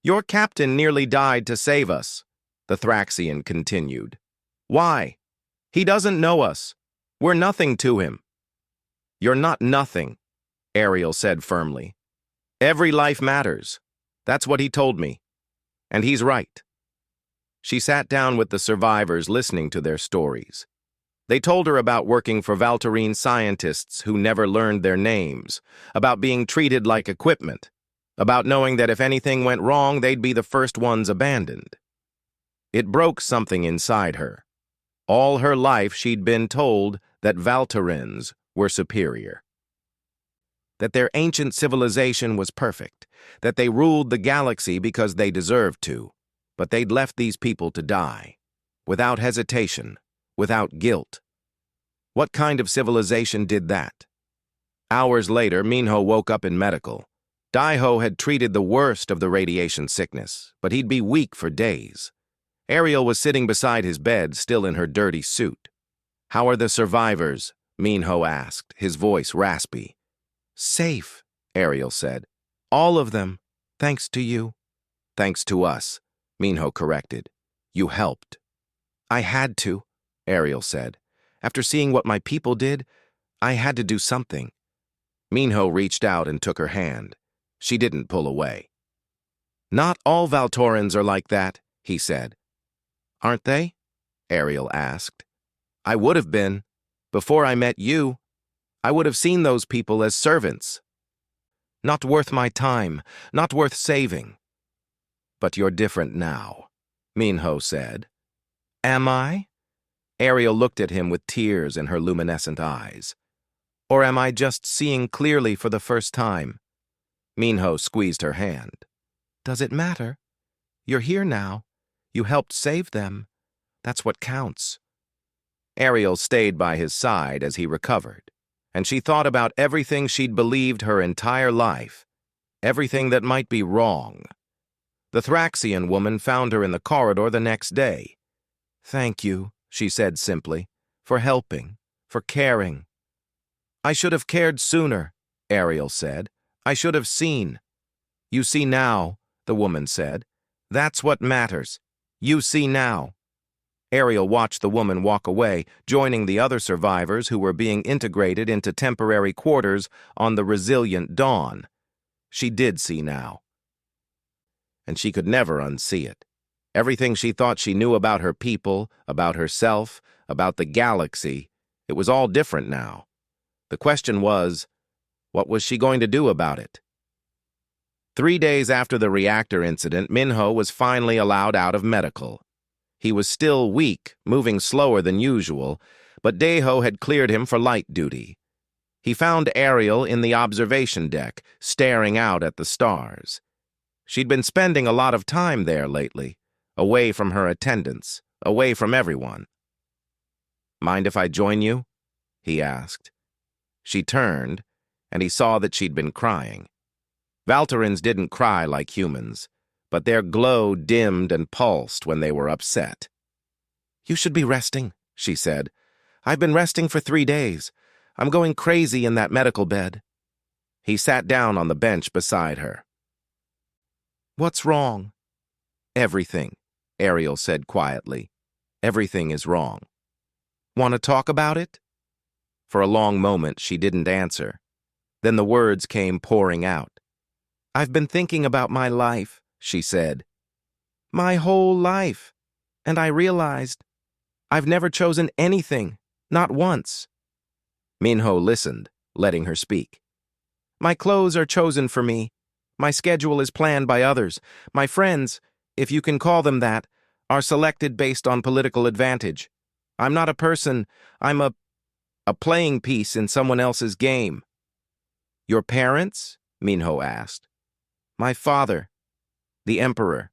A: "Your captain nearly died to save us," the Thraxian continued. "Why? He doesn't know us. We're nothing to him." "You're not nothing," Ariel said firmly. "Every life matters. That's what he told me. And he's right." She sat down with the survivors, listening to their stories. They told her about working for Valtorine scientists who never learned their names, about being treated like equipment, about knowing that if anything went wrong, they'd be the first ones abandoned. It broke something inside her. All her life she'd been told that Valtorins were superior. That their ancient civilization was perfect, that they ruled the galaxy because they deserved to, but they'd left these people to die, without hesitation, without guilt. What kind of civilization did that? Hours later, Minho woke up in medical. Daeho had treated the worst of the radiation sickness, but he'd be weak for days. Ariel was sitting beside his bed, still in her dirty suit. "How are the survivors?" Minho asked, his voice raspy. "Safe," Ariel said. "All of them, thanks to you." "Thanks to us," Minho corrected. "You helped." "I had to," Ariel said. "After seeing what my people did, I had to do something." Minho reached out and took her hand. She didn't pull away. "Not all Valtorans are like that," he said. "Aren't they?" Ariel asked. "I would have been." Before I met you, I would have seen those people as servants. Not worth my time, not worth saving. But you're different now, Minho said. Am I? Ariel looked at him with tears in her luminescent eyes. Or am I just seeing clearly for the first time? Minho squeezed her hand. Does it matter? You're here now. You helped save them. That's what counts. Ariel stayed by his side as he recovered, and she thought about everything she'd believed her entire life, everything that might be wrong. The Thraxian woman found her in the corridor the next day. Thank you, she said simply, for helping, for caring. I should have cared sooner, Ariel said. I should have seen. You see now, the woman said. That's what matters. You see now. Ariel watched the woman walk away, joining the other survivors who were being integrated into temporary quarters on the resilient Dawn. She did see now. And she could never unsee it. Everything she thought she knew about her people, about herself, about the galaxy, it was all different now. The question was, what was she going to do about it? 3 days after the reactor incident, Minho was finally allowed out of medical. He was still weak, moving slower than usual, but Deho had cleared him for light duty. He found Ariel in the observation deck, staring out at the stars. She'd been spending a lot of time there lately, away from her attendants, away from everyone. Mind if I join you? He asked. She turned, and he saw that she'd been crying. Valterans didn't cry like humans, but their glow dimmed and pulsed when they were upset. You should be resting, she said. I've been resting for 3 days. I'm going crazy in that medical bed. He sat down on the bench beside her. What's wrong? Everything, Ariel said quietly. Everything is wrong. Want to talk about it? For a long moment, she didn't answer. Then the words came pouring out. I've been thinking about my life, she said. My whole life. And I realized I've never chosen anything, not once. Minho listened, letting her speak. My clothes are chosen for me. My schedule is planned by others. My friends, if you can call them that, are selected based on political advantage. I'm not a person. I'm a playing piece in someone else's game. Your parents? Minho asked. My father, the Emperor.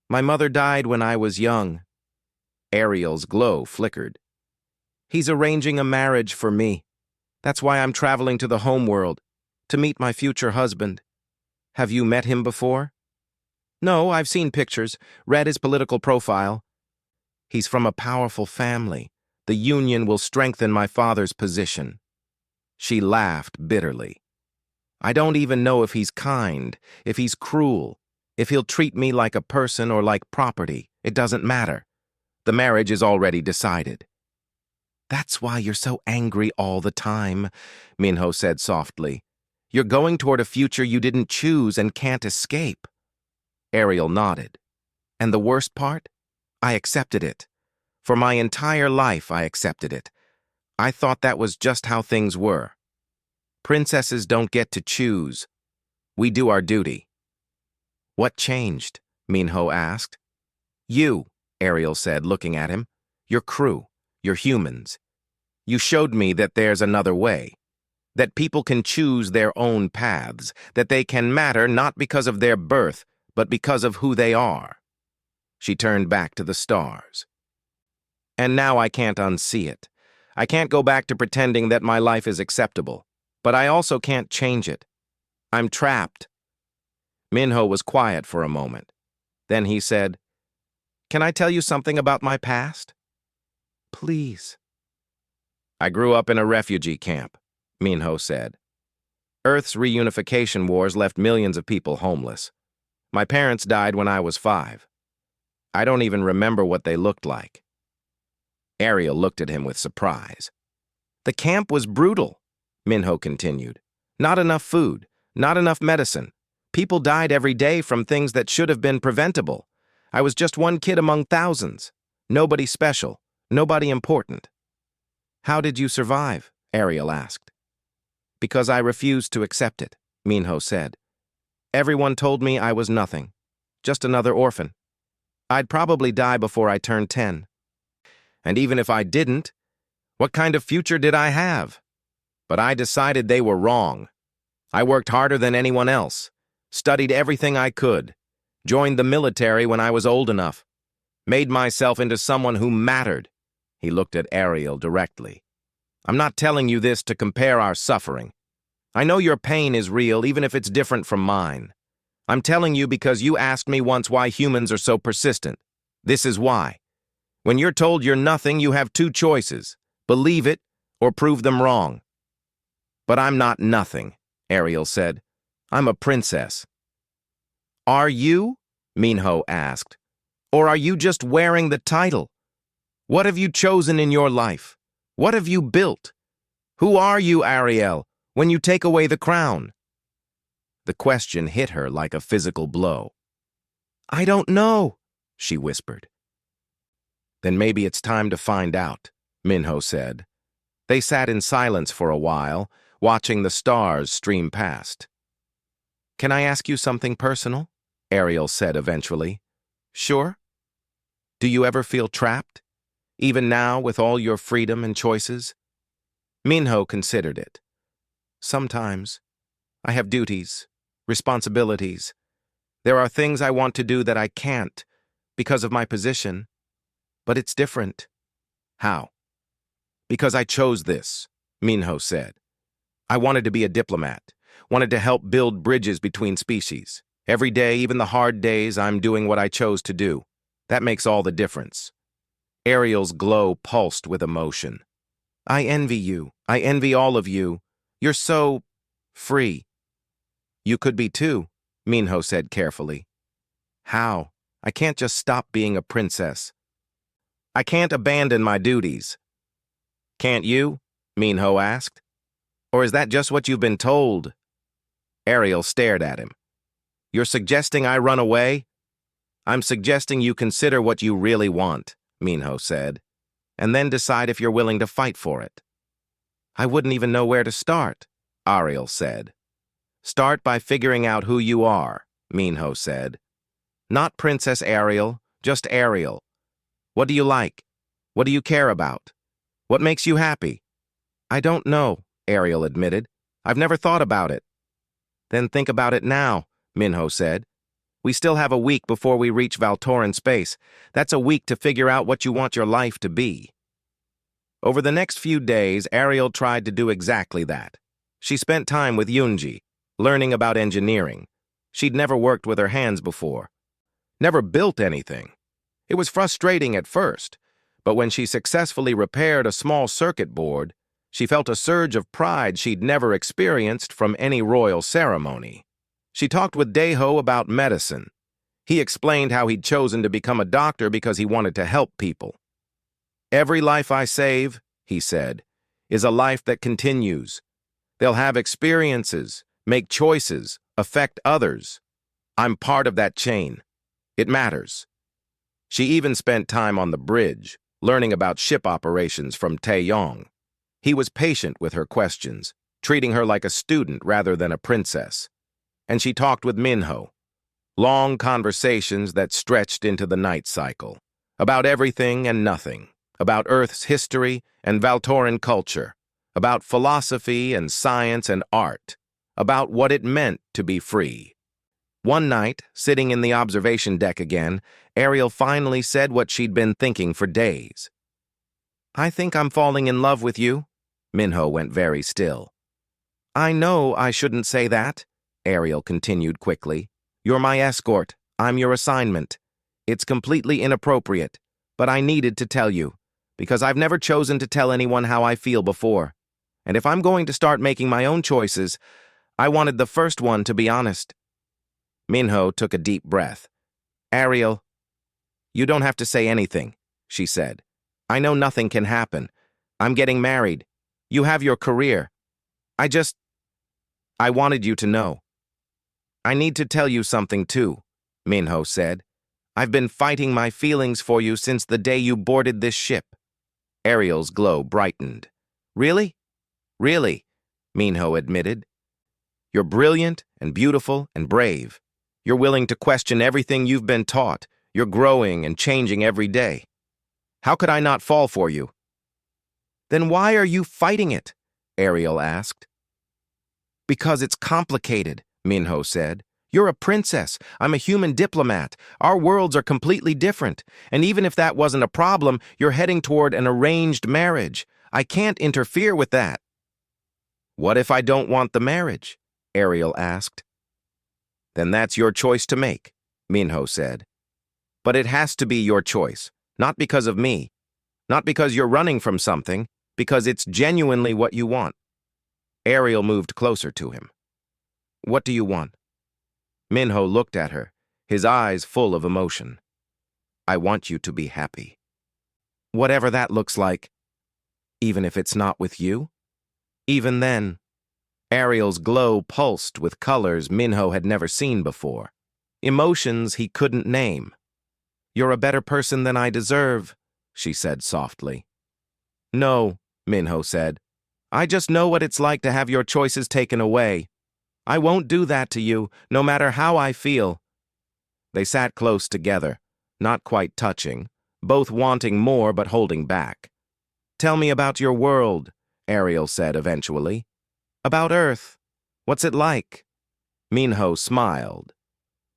A: My mother died when I was young. Ariel's glow flickered. He's arranging a marriage for me. That's why I'm traveling to the homeworld, to meet my future husband. Have you met him before? No, I've seen pictures, read his political profile. He's from a powerful family. The union will strengthen my father's position. She laughed bitterly. I don't even know if he's kind, if he's cruel, if he'll treat me like a person or like property. It doesn't matter. The marriage is already decided. That's why you're so angry all the time, Minho said softly. You're going toward a future you didn't choose and can't escape. Ariel nodded. And the worst part? I accepted it. For my entire life, I accepted it. I thought that was just how things were. Princesses don't get to choose. We do our duty. What changed? Minho asked. You, Ariel said, looking at him. Your crew, your humans. You showed me that there's another way. That people can choose their own paths. That they can matter not because of their birth, but because of who they are. She turned back to the stars. And now I can't unsee it. I can't go back to pretending that my life is acceptable. But I also can't change it. I'm trapped. Minho was quiet for a moment. Then he said, Can I tell you something about my past? Please. I grew up in a refugee camp, Minho said. Earth's reunification wars left millions of people homeless. My parents died when I was 5. I don't even remember what they looked like. Ariel looked at him with surprise. The camp was brutal, Minho continued. Not enough food, not enough medicine. People died every day from things that should have been preventable. I was just one kid among thousands. Nobody special, nobody important. How did you survive? Ariel asked. Because I refused to accept it, Minho said. Everyone told me I was nothing, just another orphan. I'd probably die before I turned 10. And even if I didn't, what kind of future did I have? But I decided they were wrong. I worked harder than anyone else, studied everything I could, joined the military when I was old enough, made myself into someone who mattered. He looked at Ariel directly. I'm not telling you this to compare our suffering. I know your pain is real, even if it's different from mine. I'm telling you because you asked me once why humans are so persistent. This is why. When you're told you're nothing, you have two choices. Believe it or prove them wrong. But I'm not nothing, Ariel said. I'm a princess. Are you? Minho asked. Or are you just wearing the title? What have you chosen in your life? What have you built? Who are you, Ariel, when you take away the crown? The question hit her like a physical blow. I don't know, she whispered. Then maybe it's time to find out, Minho said. They sat in silence for a while, watching the stars stream past. Can I ask you something personal? Ariel said eventually. Sure. Do you ever feel trapped? Even now, with all your freedom and choices? Minho considered it. Sometimes. I have duties, responsibilities. There are things I want to do that I can't, because of my position. But it's different. How? Because I chose this, Minho said. I wanted to be a diplomat, wanted to help build bridges between species. Every day, even the hard days, I'm doing what I chose to do. That makes all the difference. Ariel's glow pulsed with emotion. I envy you. I envy all of you. You're so free. You could be too, Minho said carefully. How? I can't just stop being a princess. I can't abandon my duties. Can't you? Minho asked. Or is that just what you've been told? Ariel stared at him. You're suggesting I run away? I'm suggesting you consider what you really want, Minho said, and then decide if you're willing to fight for it. I wouldn't even know where to start, Ariel said. Start by figuring out who you are, Minho said. Not Princess Ariel, just Ariel. What do you like? What do you care about? What makes you happy? I don't know, Ariel admitted. I've never thought about it. Then think about it now, Minho said. We still have a week before we reach Valtoran space. That's a week to figure out what you want your life to be. Over the next few days, Ariel tried to do exactly that. She spent time with Yunji, learning about engineering. She'd never worked with her hands before. Never built anything. It was frustrating at first, but when she successfully repaired a small circuit board, she felt a surge of pride she'd never experienced from any royal ceremony. She talked with Deho about medicine. He explained how he'd chosen to become a doctor because he wanted to help people. Every life I save, he said, is a life that continues. They'll have experiences, make choices, affect others. I'm part of that chain. It matters. She even spent time on the bridge, learning about ship operations from Taeyong. He was patient with her questions, treating her like a student rather than a princess. And she talked with Minho. Long conversations that stretched into the night cycle, about everything and nothing, about Earth's history and Valtoran culture, about philosophy and science and art, about what it meant to be free. One night, sitting in the observation deck again, Ariel finally said what she'd been thinking for days. I think I'm falling in love with you. Minho went very still. I know I shouldn't say that, Ariel continued quickly. You're my escort. I'm your assignment. It's completely inappropriate, but I needed to tell you, because I've never chosen to tell anyone how I feel before. And if I'm going to start making my own choices, I wanted the first one to be honest. Minho took a deep breath. Ariel, you don't have to say anything, she said. I know nothing can happen. I'm getting married. You have your career. I wanted you to know. I need to tell you something too, Minho said. I've been fighting my feelings for you since the day you boarded this ship. Ariel's glow brightened. Really? Really, Minho admitted. You're brilliant and beautiful and brave. You're willing to question everything you've been taught. You're growing and changing every day. How could I not fall for you? Then why are you fighting it? Ariel asked. Because it's complicated, Minho said. You're a princess. I'm a human diplomat. Our worlds are completely different. And even if that wasn't a problem, you're heading toward an arranged marriage. I can't interfere with that. What if I don't want the marriage? Ariel asked. Then that's your choice to make, Minho said. But it has to be your choice, not because of me, not because you're running from something, because it's genuinely what you want. Ariel moved closer to him. What do you want? Minho looked at her, his eyes full of emotion. I want you to be happy. Whatever that looks like. Even if it's not with you? Even then, Ariel's glow pulsed with colors Minho had never seen before, emotions he couldn't name. You're a better person than I deserve, she said softly. No, Minho said. I just know what it's like to have your choices taken away. I won't do that to you, no matter how I feel. They sat close together, not quite touching, both wanting more but holding back. Tell me about your world, Ariel said eventually. About Earth. What's it like? Minho smiled.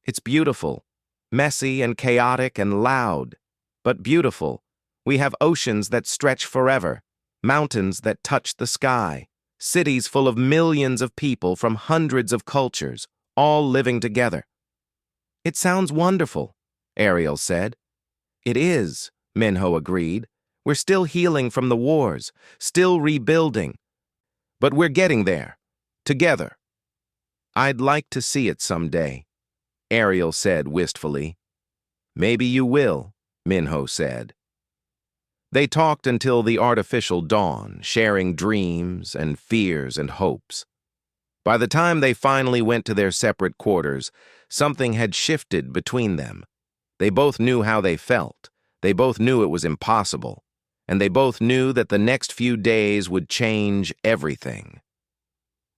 A: It's beautiful, messy and chaotic and loud, but beautiful. We have oceans that stretch forever, mountains that touch the sky, cities full of millions of people from hundreds of cultures, all living together. It sounds wonderful, Ariel said. It is, Minho agreed. We're still healing from the wars, still rebuilding. But we're getting there, together. I'd like to see it someday, Ariel said wistfully. Maybe you will, Minho said. They talked until the artificial dawn, sharing dreams and fears and hopes. By the time they finally went to their separate quarters, something had shifted between them. They both knew how they felt. They both knew it was impossible. And they both knew that the next few days would change everything.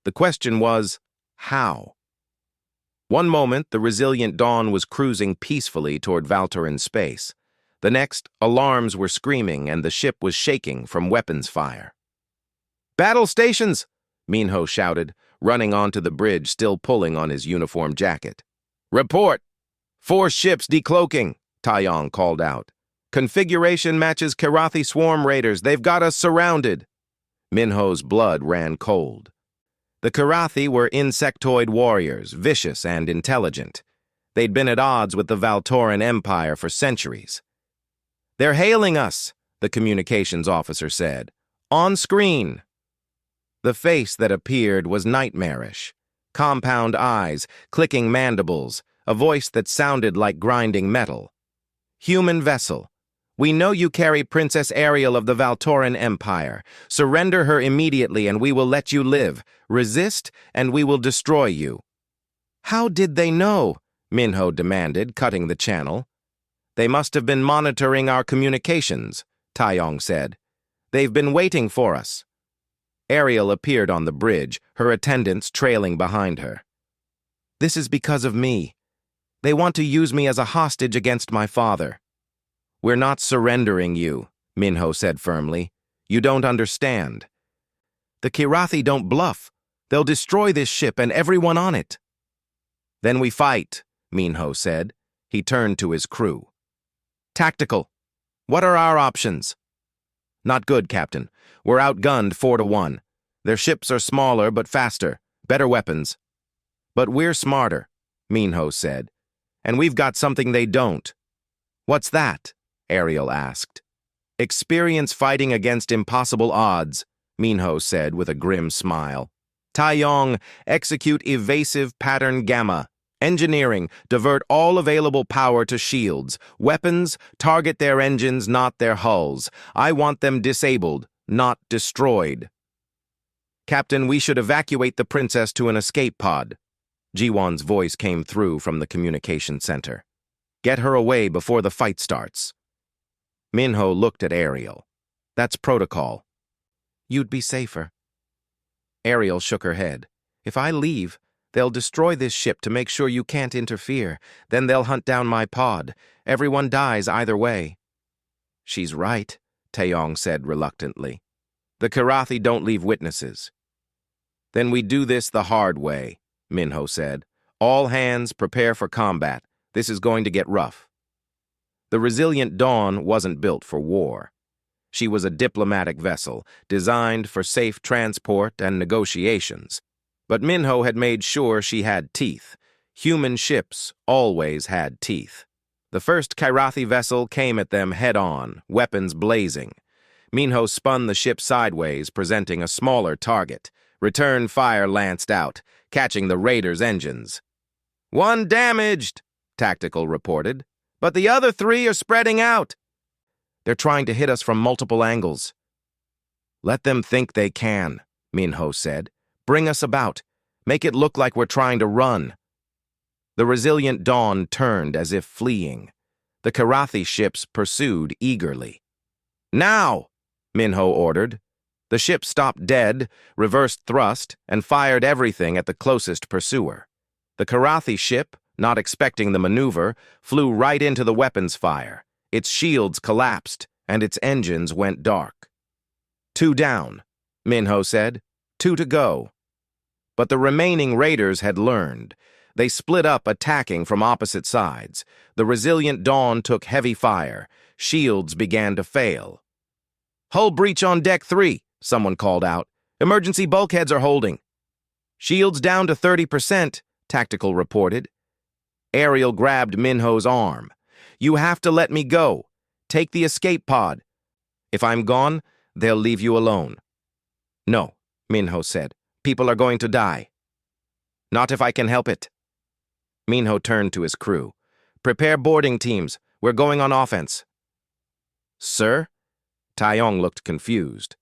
A: The question was, how? One moment, the resilient Dawn was cruising peacefully toward Valtorin space. The next, alarms were screaming and the ship was shaking from weapons fire. Battle stations! Minho shouted, running onto the bridge, still pulling on his uniform jacket. Report! 4 ships decloaking, Taeyong called out. Configuration matches Karathi swarm raiders. They've got us surrounded. Minho's blood ran cold. The Karathi were insectoid warriors, vicious and intelligent. They'd been at odds with the Valtoran Empire for centuries. They're hailing us, the communications officer said. On screen. The face that appeared was nightmarish. Compound eyes, clicking mandibles, a voice that sounded like grinding metal. Human vessel. We know you carry Princess Ariel of the Valtoran Empire. Surrender her immediately and we will let you live. Resist and we will destroy you. How did they know? Minho demanded, cutting the channel. They must have been monitoring our communications, Taeyong said. They've been waiting for us. Ariel appeared on the bridge, her attendants trailing behind her. This is because of me. They want to use me as a hostage against my father. We're not surrendering you, Minho said firmly. You don't understand. The Kirathi don't bluff. They'll destroy this ship and everyone on it. Then we fight, Minho said. He turned to his crew. Tactical. What are our options? Not good, Captain. We're outgunned 4-1. Their ships are smaller but faster, better weapons. But we're smarter, Minho said. And we've got something they don't. What's that? Ariel asked. Experience fighting against impossible odds, Minho said with a grim smile. Taeyong, execute evasive pattern gamma. Engineering, divert all available power to shields. Weapons, target their engines, not their hulls. I want them disabled, not destroyed. Captain, we should evacuate the princess to an escape pod. Jiwon's voice came through from the communication center. Get her away before the fight starts. Minho looked at Ariel. That's protocol. You'd be safer. Ariel shook her head. If I leave, they'll destroy this ship to make sure you can't interfere. Then they'll hunt down my pod. Everyone dies either way. She's right, Taeyong said reluctantly. The Karathi don't leave witnesses. Then we do this the hard way, Minho said. All hands prepare for combat. This is going to get rough. The Resilient Dawn wasn't built for war. She was a diplomatic vessel, designed for safe transport and negotiations. But Minho had made sure she had teeth. Human ships always had teeth. The first Karathi vessel came at them head-on, weapons blazing. Minho spun the ship sideways, presenting a smaller target. Return fire lanced out, catching the raiders' engines. "One damaged," Tactical reported, "but the other 3 are spreading out. They're trying to hit us from multiple angles." "Let them think they can," Minho said. "Bring us about. Make it look like we're trying to run." The Resilient Dawn turned as if fleeing. The Karathi ships pursued eagerly. "Now!" Minho ordered. The ship stopped dead, reversed thrust, and fired everything at the closest pursuer. The Karathi ship, not expecting the maneuver, flew right into the weapons fire. Its shields collapsed, and its engines went dark. "2 down," Minho said. 2 to go. But the remaining raiders had learned. They split up, attacking from opposite sides. The Resilient Dawn took heavy fire. Shields began to fail. "Hull breach on deck 3, someone called out. "Emergency bulkheads are holding." "Shields down to 30%, Tactical reported. Ariel grabbed Minho's arm. "You have to let me go. Take the escape pod. If I'm gone, they'll leave you alone." "No," Minho said. "People are going to die." "Not if I can help it." Minho turned to his crew. "Prepare boarding teams. We're going on offense." "Sir?" Taeyong looked confused.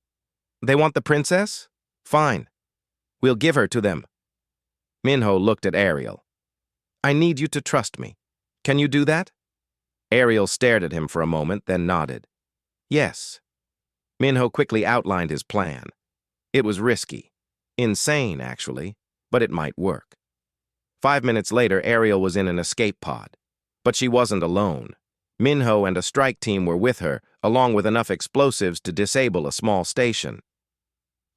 A: "They want the princess? Fine. We'll give her to them." Minho looked at Ariel. "I need you to trust me. Can you do that?" Ariel stared at him for a moment, then nodded. "Yes." Minho quickly outlined his plan. It was risky. Insane, actually, but it might work. 5 minutes later, Ariel was in an escape pod. But she wasn't alone. Minho and a strike team were with her, along with enough explosives to disable a small station.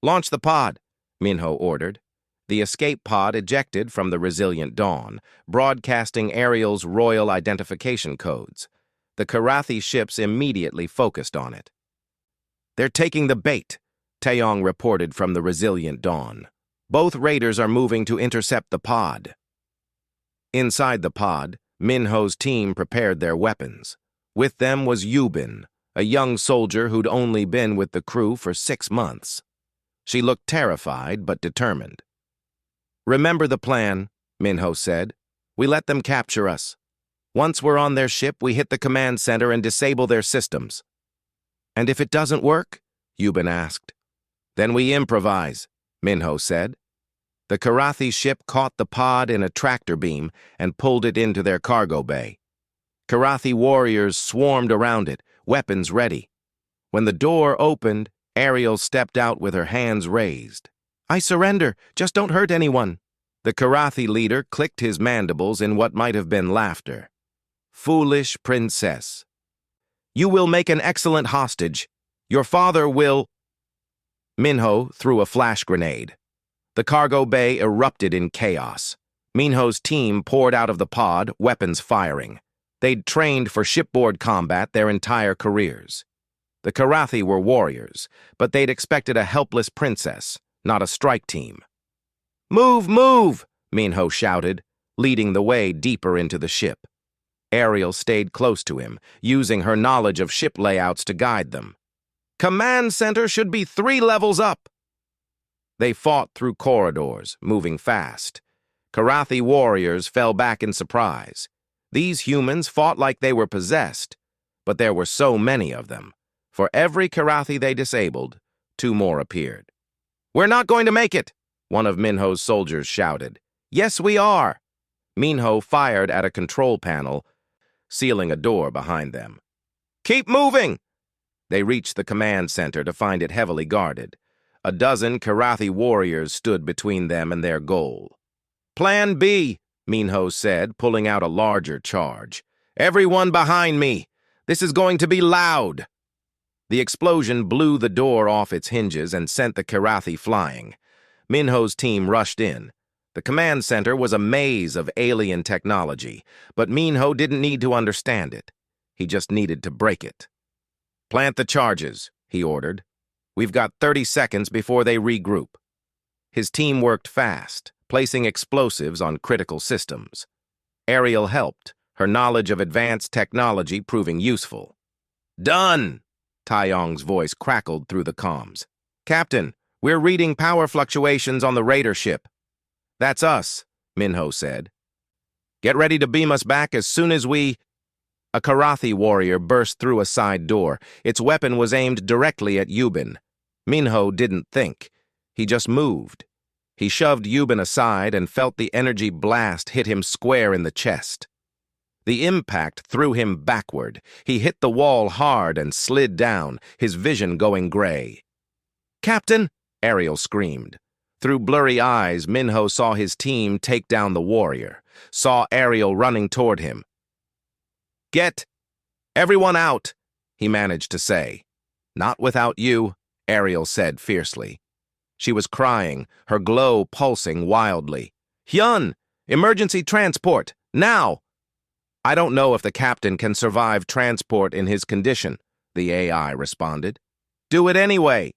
A: "Launch the pod," Minho ordered. The escape pod ejected from the Resilient Dawn, broadcasting Ariel's royal identification codes. The Karathi ships immediately focused on it. "They're taking the bait," Taeyong reported from the Resilient Dawn. "Both raiders are moving to intercept the pod." Inside the pod, Minho's team prepared their weapons. With them was Yubin, a young soldier who'd only been with the crew for 6 months. She looked terrified but determined. "Remember the plan," Minho said. "We let them capture us. Once we're on their ship, we hit the command center and disable their systems." "And if it doesn't work?" Yubin asked. "Then we improvise," Minho said. The Karathi ship caught the pod in a tractor beam and pulled it into their cargo bay. Karathi warriors swarmed around it, weapons ready. When the door opened, Ariel stepped out with her hands raised. "I surrender. Just don't hurt anyone." The Karathi leader clicked his mandibles in what might have been laughter. "Foolish princess. You will make an excellent hostage. Your father will—" Minho threw a flash grenade. The cargo bay erupted in chaos. Minho's team poured out of the pod, weapons firing. They'd trained for shipboard combat their entire careers. The Karathi were warriors, but they'd expected a helpless princess, not a strike team. "Move, move!" Minho shouted, leading the way deeper into the ship. Ariel stayed close to him, using her knowledge of ship layouts to guide them. "Command center should be 3 levels up." They fought through corridors, moving fast. Karathi warriors fell back in surprise. These humans fought like they were possessed, but there were so many of them. For every Karathi they disabled, 2 more appeared. "We're not going to make it!" one of Minho's soldiers shouted. "Yes, we are!" Minho fired at a control panel, sealing a door behind them. "Keep moving!" They reached the command center to find it heavily guarded. A dozen Karathi warriors stood between them and their goal. "Plan B," Minho said, pulling out a larger charge. "Everyone behind me! This is going to be loud!" The explosion blew the door off its hinges and sent the Karathi flying. Minho's team rushed in. The command center was a maze of alien technology, but Minho didn't need to understand it. He just needed to break it. "Plant the charges," he ordered. "We've got 30 seconds before they regroup." His team worked fast, placing explosives on critical systems. Ariel helped, her knowledge of advanced technology proving useful. "Done!" Taeyong's voice crackled through the comms. "Captain, we're reading power fluctuations on the raider ship." "That's us," Minho said. "Get ready to beam us back as soon as we—" A Karathi warrior burst through a side door. Its weapon was aimed directly at Yubin. Minho didn't think. He just moved. He shoved Yubin aside and felt the energy blast hit him square in the chest. The impact threw him backward. He hit the wall hard and slid down, his vision going gray. "Captain!" Ariel screamed. Through blurry eyes, Minho saw his team take down the warrior, saw Ariel running toward him. "Get everyone out," he managed to say. "Not without you," Ariel said fiercely. She was crying, her glow pulsing wildly. "Hyun! Emergency transport! Now!" "I don't know if the captain can survive transport in his condition," the AI responded. "Do it anyway."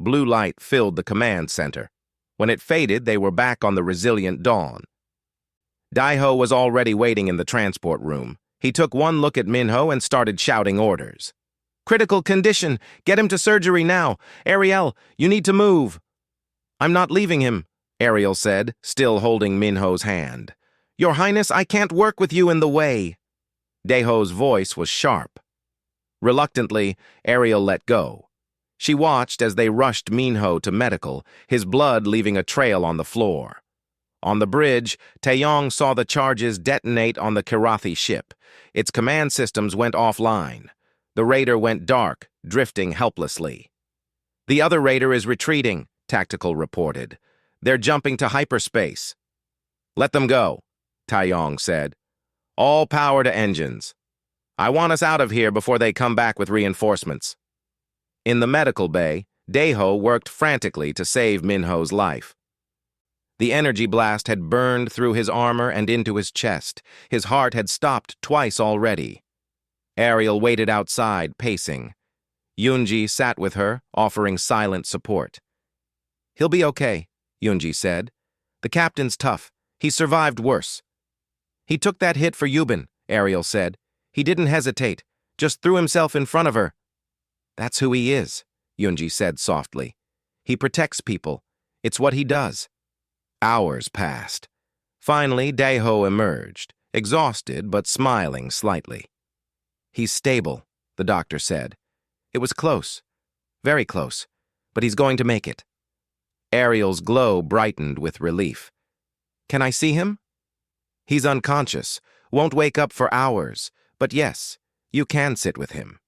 A: Blue light filled the command center. When it faded, they were back on the resilient Dawn. Daiho was already waiting in the transport room. He took one look at Minho and started shouting orders. "Critical condition! Get him to surgery now! Ariel, you need to move!" "I'm not leaving him," Ariel said, still holding Minho's hand. "Your Highness, I can't work with you in the way." Daiho's voice was sharp. Reluctantly, Ariel let go. She watched as they rushed Minho to medical, his blood leaving a trail on the floor. On the bridge, Taeyong saw the charges detonate on the Karathi ship. Its command systems went offline. The raider went dark, drifting helplessly. "The other raider is retreating," Tactical reported. "They're jumping to hyperspace." "Let them go," Taeyong said. "All power to engines. I want us out of here before they come back with reinforcements." In the medical bay, Daiho worked frantically to save Minho's life. The energy blast had burned through his armor and into his chest. His heart had stopped twice already. Ariel waited outside, pacing. Yoonji sat with her, offering silent support. "He'll be okay," Yoonji said. "The captain's tough. He survived worse." "He took that hit for Yubin," Ariel said. "He didn't hesitate, just threw himself in front of her." "That's who he is," Yoonji said softly. "He protects people. It's what he does." Hours passed. Finally, Daiho emerged, exhausted but smiling slightly. "He's stable," the doctor said. "It was close, very close, but he's going to make it." Ariel's glow brightened with relief. "Can I see him?" "He's unconscious, won't wake up for hours, but yes, you can sit with him."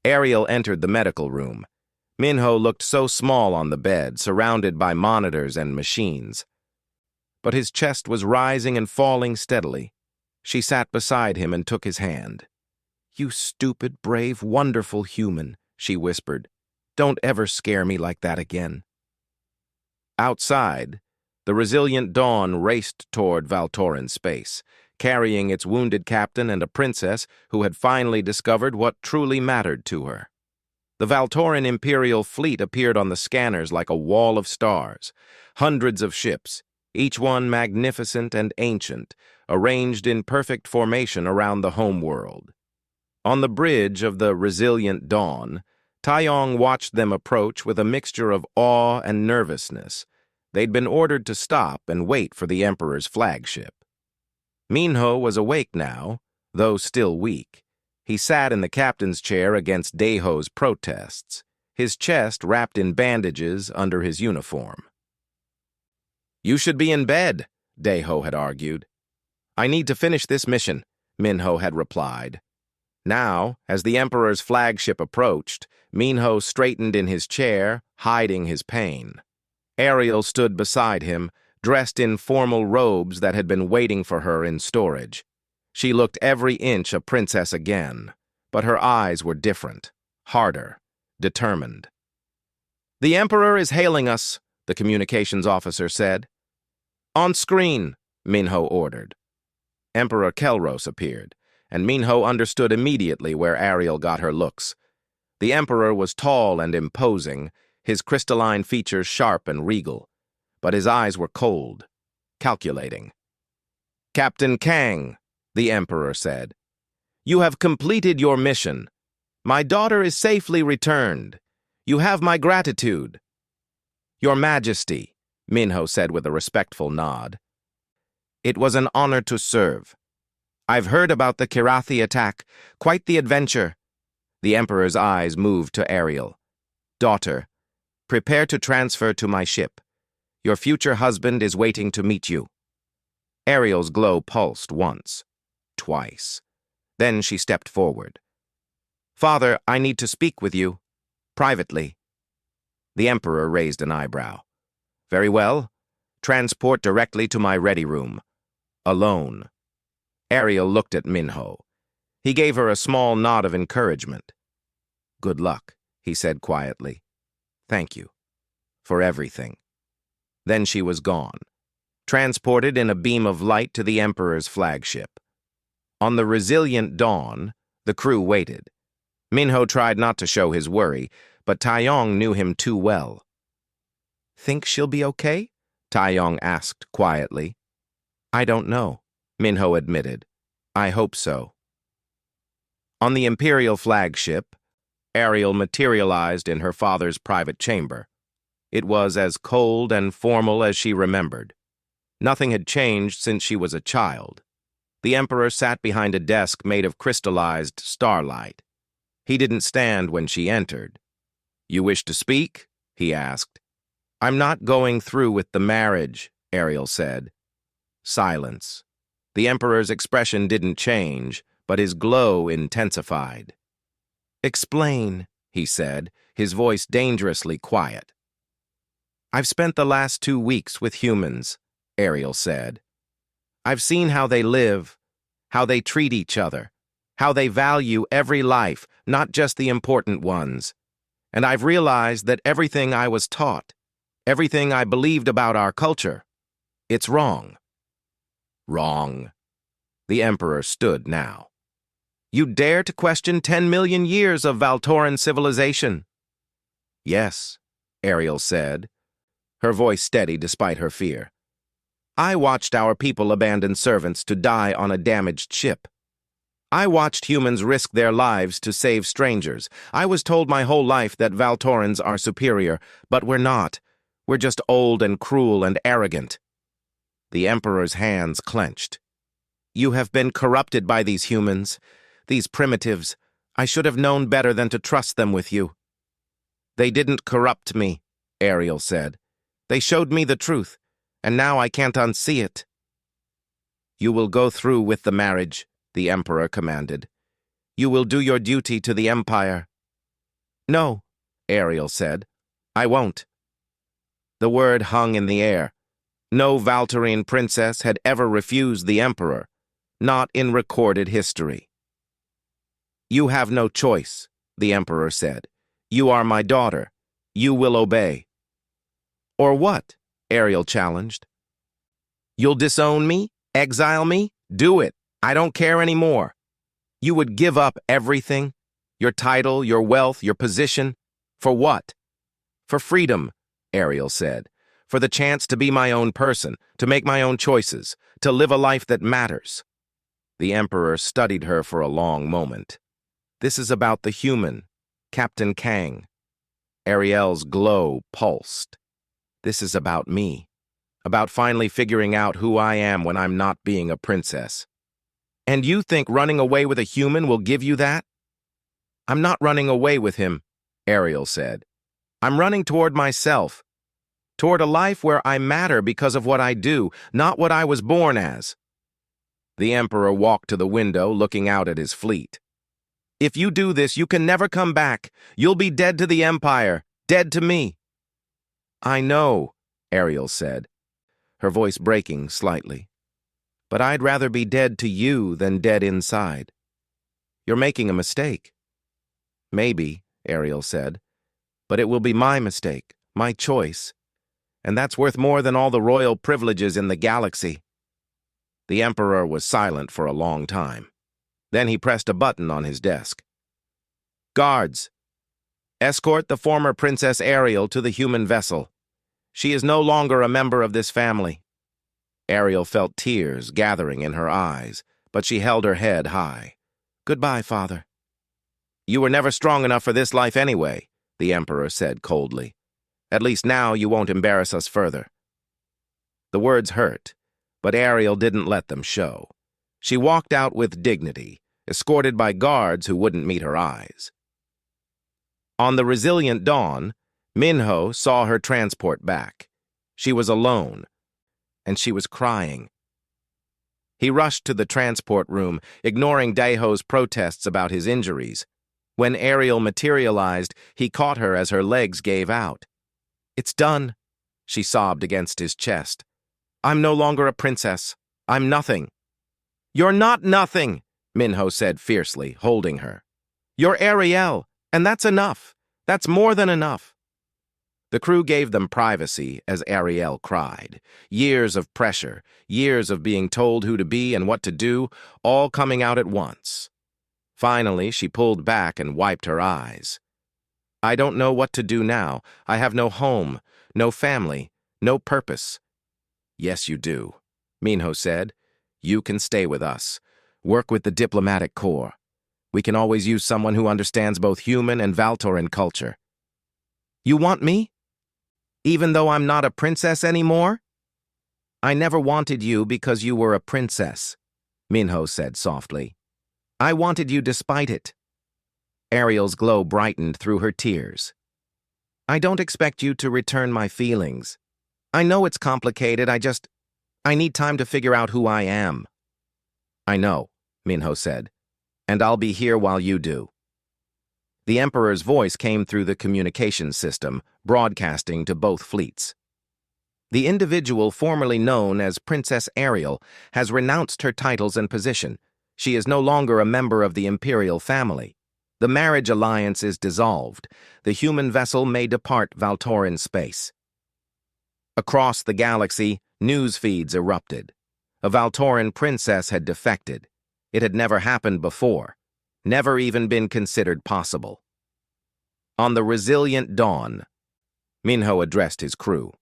A: Ariel entered the medical room. Minho looked so small on the bed, surrounded by monitors and machines. But his chest was rising and falling steadily. She sat beside him and took his hand. "You stupid, brave, wonderful human," she whispered. "Don't ever scare me like that again." Outside, the resilient Dawn raced toward Valtoran space, carrying its wounded captain and a princess who had finally discovered what truly mattered to her. The Valtoran Imperial fleet appeared on the scanners like a wall of stars. Hundreds of ships, each one magnificent and ancient, arranged in perfect formation around the homeworld. On the bridge of the resilient Dawn, Taeyong watched them approach with a mixture of awe and nervousness. They'd been ordered to stop and wait for the Emperor's flagship. Minho was awake now, though still weak. He sat in the captain's chair against Daiho's protests, his chest wrapped in bandages under his uniform. "You should be in bed," Daiho had argued. "I need to finish this mission," Minho had replied. Now, as the Emperor's flagship approached, Minho straightened in his chair, hiding his pain. Ariel stood beside him, dressed in formal robes that had been waiting for her in storage. She looked every inch a princess again, but her eyes were different, harder, determined. "The Emperor is hailing us," the communications officer said. "On screen," Minho ordered. Emperor Kelros appeared, and Minho understood immediately where Ariel got her looks. The Emperor was tall and imposing, his crystalline features sharp and regal, but his eyes were cold, calculating. "Captain Kang," the Emperor said, "you have completed your mission. My daughter is safely returned. You have my gratitude." "Your Majesty," Minho said with a respectful nod. "It was an honor to serve. I've heard about the Kirathi attack. Quite the adventure." The Emperor's eyes moved to Ariel. "Daughter, prepare to transfer to my ship. Your future husband is waiting to meet you." Ariel's glow pulsed once, twice. Then she stepped forward. "Father, I need to speak with you. Privately." The Emperor raised an eyebrow. "Very well. Transport directly to my ready room. Alone." Ariel looked at Minho. He gave her a small nod of encouragement. "Good luck," he said quietly. "Thank you. For everything." Then she was gone, transported in a beam of light to the Emperor's flagship. On the resilient dawn, the crew waited. Minho tried not to show his worry, but Taeyong knew him too well. "Think she'll be okay?" Taeyong asked quietly. "I don't know," Minho admitted. "I hope so." On the Imperial flagship, Ariel materialized in her father's private chamber. It was as cold and formal as she remembered. Nothing had changed since she was a child. The Emperor sat behind a desk made of crystallized starlight. He didn't stand when she entered. "You wish to speak?" he asked. "I'm not going through with the marriage," Ariel said. Silence. The Emperor's expression didn't change, but his glow intensified. "Explain," he said, his voice dangerously quiet. "I've spent the last 2 weeks with humans," Ariel said. "I've seen how they live, how they treat each other, how they value every life, not just the important ones. And I've realized that everything I was taught, everything I believed about our culture, it's wrong." "Wrong." The Emperor stood now. "You dare to question 10 million years of Valtoran civilization?" "Yes," Ariel said, her voice steady despite her fear. "I watched our people abandon servants to die on a damaged ship. I watched humans risk their lives to save strangers. I was told my whole life that Valtorans are superior, but we're not. We're just old and cruel and arrogant." The Emperor's hands clenched. "You have been corrupted by these humans, these primitives. I should have known better than to trust them with you." "They didn't corrupt me," Ariel said. "They showed me the truth, and now I can't unsee it." "You will go through with the marriage," the Emperor commanded. "You will do your duty to the Empire." "No," Ariel said. "I won't." The word hung in the air. No Valtarian princess had ever refused the Emperor, not in recorded history. "You have no choice," the Emperor said. "You are my daughter. You will obey." "Or what?" Ariel challenged. "You'll disown me? Exile me? Do it. I don't care anymore. You would give up everything? Your title, your wealth, your position? For what?" "For freedom," Ariel said. "For the chance to be my own person, to make my own choices, to live a life that matters." The Emperor studied her for a long moment. "This is about the human, Captain Kang." Ariel's glow pulsed. "This is about me, about finally figuring out who I am when I'm not being a princess." "And you think running away with a human will give you that?" "I'm not running away with him," Ariel said. "I'm running toward myself, toward a life where I matter because of what I do, not what I was born as." The Emperor walked to the window, looking out at his fleet. If you do this, you can never come back. You'll be dead to the Empire, dead to me." "I know," Ariel said, her voice breaking slightly. "But I'd rather be dead to you than dead inside. You're making a mistake." "Maybe," Ariel said, "but it will be my mistake, my choice. And that's worth more than all the royal privileges in the galaxy." The Emperor was silent for a long time. Then he pressed a button on his desk. "Guards, escort the former Princess Ariel to the human vessel. She is no longer a member of this family." Ariel felt tears gathering in her eyes, but she held her head high. "Goodbye, Father." "You were never strong enough for this life anyway," the Emperor said coldly. "At least now you won't embarrass us further." The words hurt, but Ariel didn't let them show. She walked out with dignity, escorted by guards who wouldn't meet her eyes. On the resilient dawn, Minho saw her transport back. She was alone, and she was crying. He rushed to the transport room, ignoring Daeho's protests about his injuries. When Ariel materialized, he caught her as her legs gave out. "It's done," she sobbed against his chest. "I'm no longer a princess. I'm nothing." "You're not nothing," Minho said fiercely, holding her. "You're Ariel, and that's enough. That's more than enough." The crew gave them privacy as Ariel cried. Years of pressure, years of being told who to be and what to do, all coming out at once. Finally, she pulled back and wiped her eyes. "I don't know what to do now. I have no home, no family, no purpose." "Yes, you do," Minho said. "You can stay with us. Work with the diplomatic corps. We can always use someone who understands both human and Valtoran culture." "You want me? Even though I'm not a princess anymore?" "I never wanted you because you were a princess," Minho said softly. "I wanted you despite it." Ariel's glow brightened through her tears. "I don't expect you to return my feelings. I know it's complicated, I need time to figure out who I am." "I know," Minho said, "and I'll be here while you do." The Emperor's voice came through the communication system, broadcasting to both fleets. "The individual formerly known as Princess Ariel has renounced her titles and position. She is no longer a member of the Imperial family. The marriage alliance is dissolved. The human vessel may depart Valtoran space." Across the galaxy, news feeds erupted. A Valtoran princess had defected. It had never happened before, never even been considered possible. On the resilient dawn, Minho addressed his crew.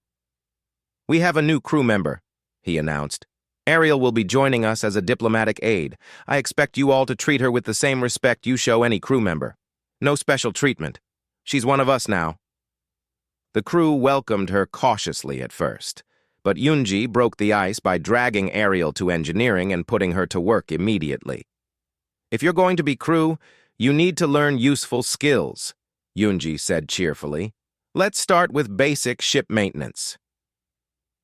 A: "We have a new crew member," he announced. "Ariel will be joining us as a diplomatic aide. I expect you all to treat her with the same respect you show any crew member. No special treatment. She's one of us now." The crew welcomed her cautiously at first, but Yunji broke the ice by dragging Ariel to engineering and putting her to work immediately. "If you're going to be crew, you need to learn useful skills," Yunji said cheerfully. "Let's start with basic ship maintenance."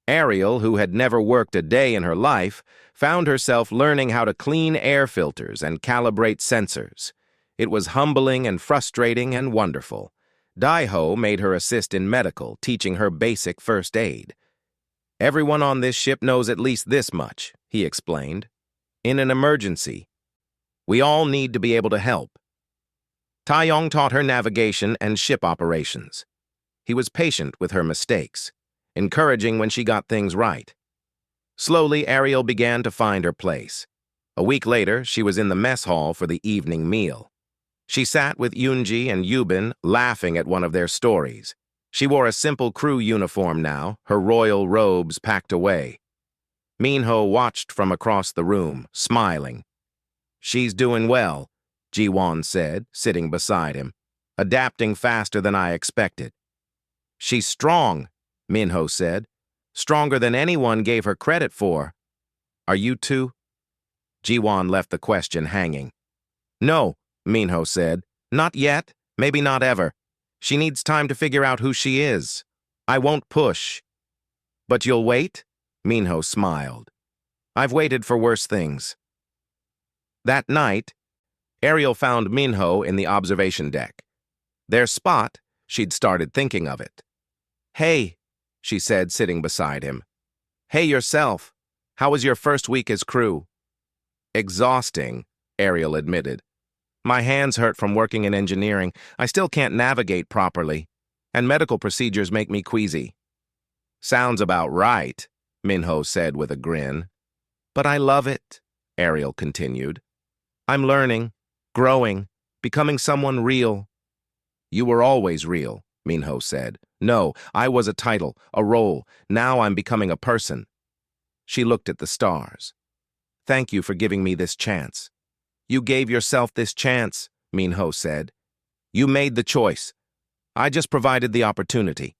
A: Ariel, who had never worked a day in her life, found herself learning how to clean air filters and calibrate sensors. It was humbling and frustrating and wonderful. Daeho made her assist in medical, teaching her basic first aid. "Everyone on this ship knows at least this much," he explained. "In an emergency, we all need to be able to help." Taeyong taught her navigation and ship operations. He was patient with her mistakes, encouraging when she got things right. Slowly, Ariel began to find her place. A week later, she was in the mess hall for the evening meal. She sat with Yunji and Yubin, laughing at one of their stories. She wore a simple crew uniform now, her royal robes packed away. Minho watched from across the room, smiling. "She's doing well," Jiwon said, sitting beside him, "adapting faster than I expected." "She's strong," Minho said, "stronger than anyone gave her credit for." "Are you too?" Jiwon left the question hanging. "No," Minho said, "not yet, maybe not ever. She needs time to figure out who she is. I won't push." "But you'll wait?" Minho smiled. "I've waited for worse things." That night, Ariel found Minho in the observation deck. Their spot, she'd started thinking of it. "Hey," she said, sitting beside him. "Hey yourself. How was your first week as crew?" "Exhausting," Ariel admitted. "My hands hurt from working in engineering. I still can't navigate properly. And medical procedures make me queasy." "Sounds about right," Minho said with a grin. "But I love it," Ariel continued. "I'm learning, growing, becoming someone real." "You were always real," Minho said. "No, I was a title, a role. Now I'm becoming a person." She looked at the stars. "Thank you for giving me this chance." "You gave yourself this chance," Minho said. "You made the choice. I just provided the opportunity."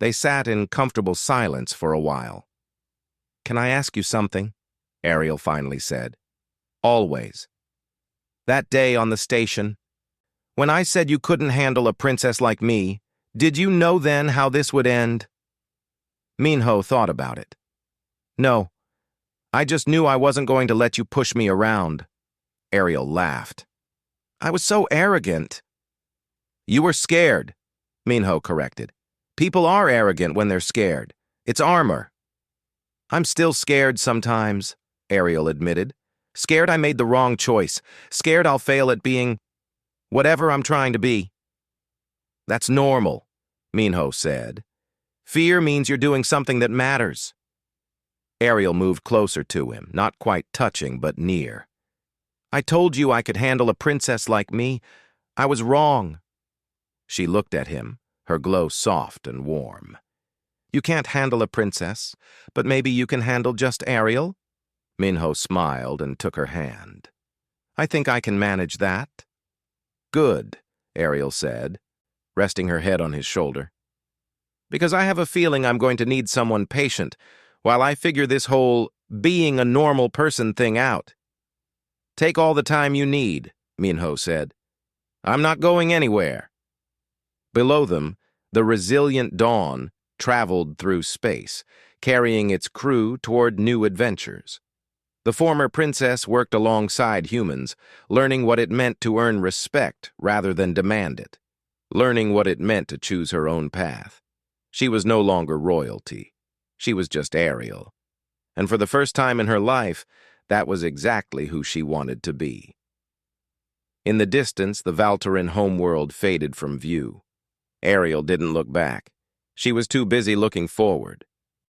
A: They sat in comfortable silence for a while. "Can I ask you something?" Ariel finally said. "Always. That day on the station, when I said you couldn't handle a princess like me, did you know then how this would end?" Minho thought about it. "No. I just knew I wasn't going to let you push me around." Ariel laughed. "I was so arrogant." "You were scared," Minho corrected. "People are arrogant when they're scared. It's armor." "I'm still scared sometimes," Ariel admitted. "Scared I made the wrong choice. Scared I'll fail at being whatever I'm trying to be." "That's normal," Minho said. "Fear means you're doing something that matters." Ariel moved closer to him, not quite touching, but near. "I told you I could handle a princess like me. I was wrong." She looked at him, her glow soft and warm. "You can't handle a princess, but maybe you can handle just Ariel?" Minho smiled and took her hand. "I think I can manage that." "Good," Ariel said, resting her head on his shoulder. "Because I have a feeling I'm going to need someone patient while I figure this whole being a normal person thing out." "Take all the time you need," Minho said. "I'm not going anywhere." Below them, the resilient Dawn traveled through space, carrying its crew toward new adventures. The former princess worked alongside humans, learning what it meant to earn respect rather than demand it, learning what it meant to choose her own path. She was no longer royalty. She was just Ariel. And for the first time in her life, that was exactly who she wanted to be. In the distance, the Valteran homeworld faded from view. Ariel didn't look back. She was too busy looking forward.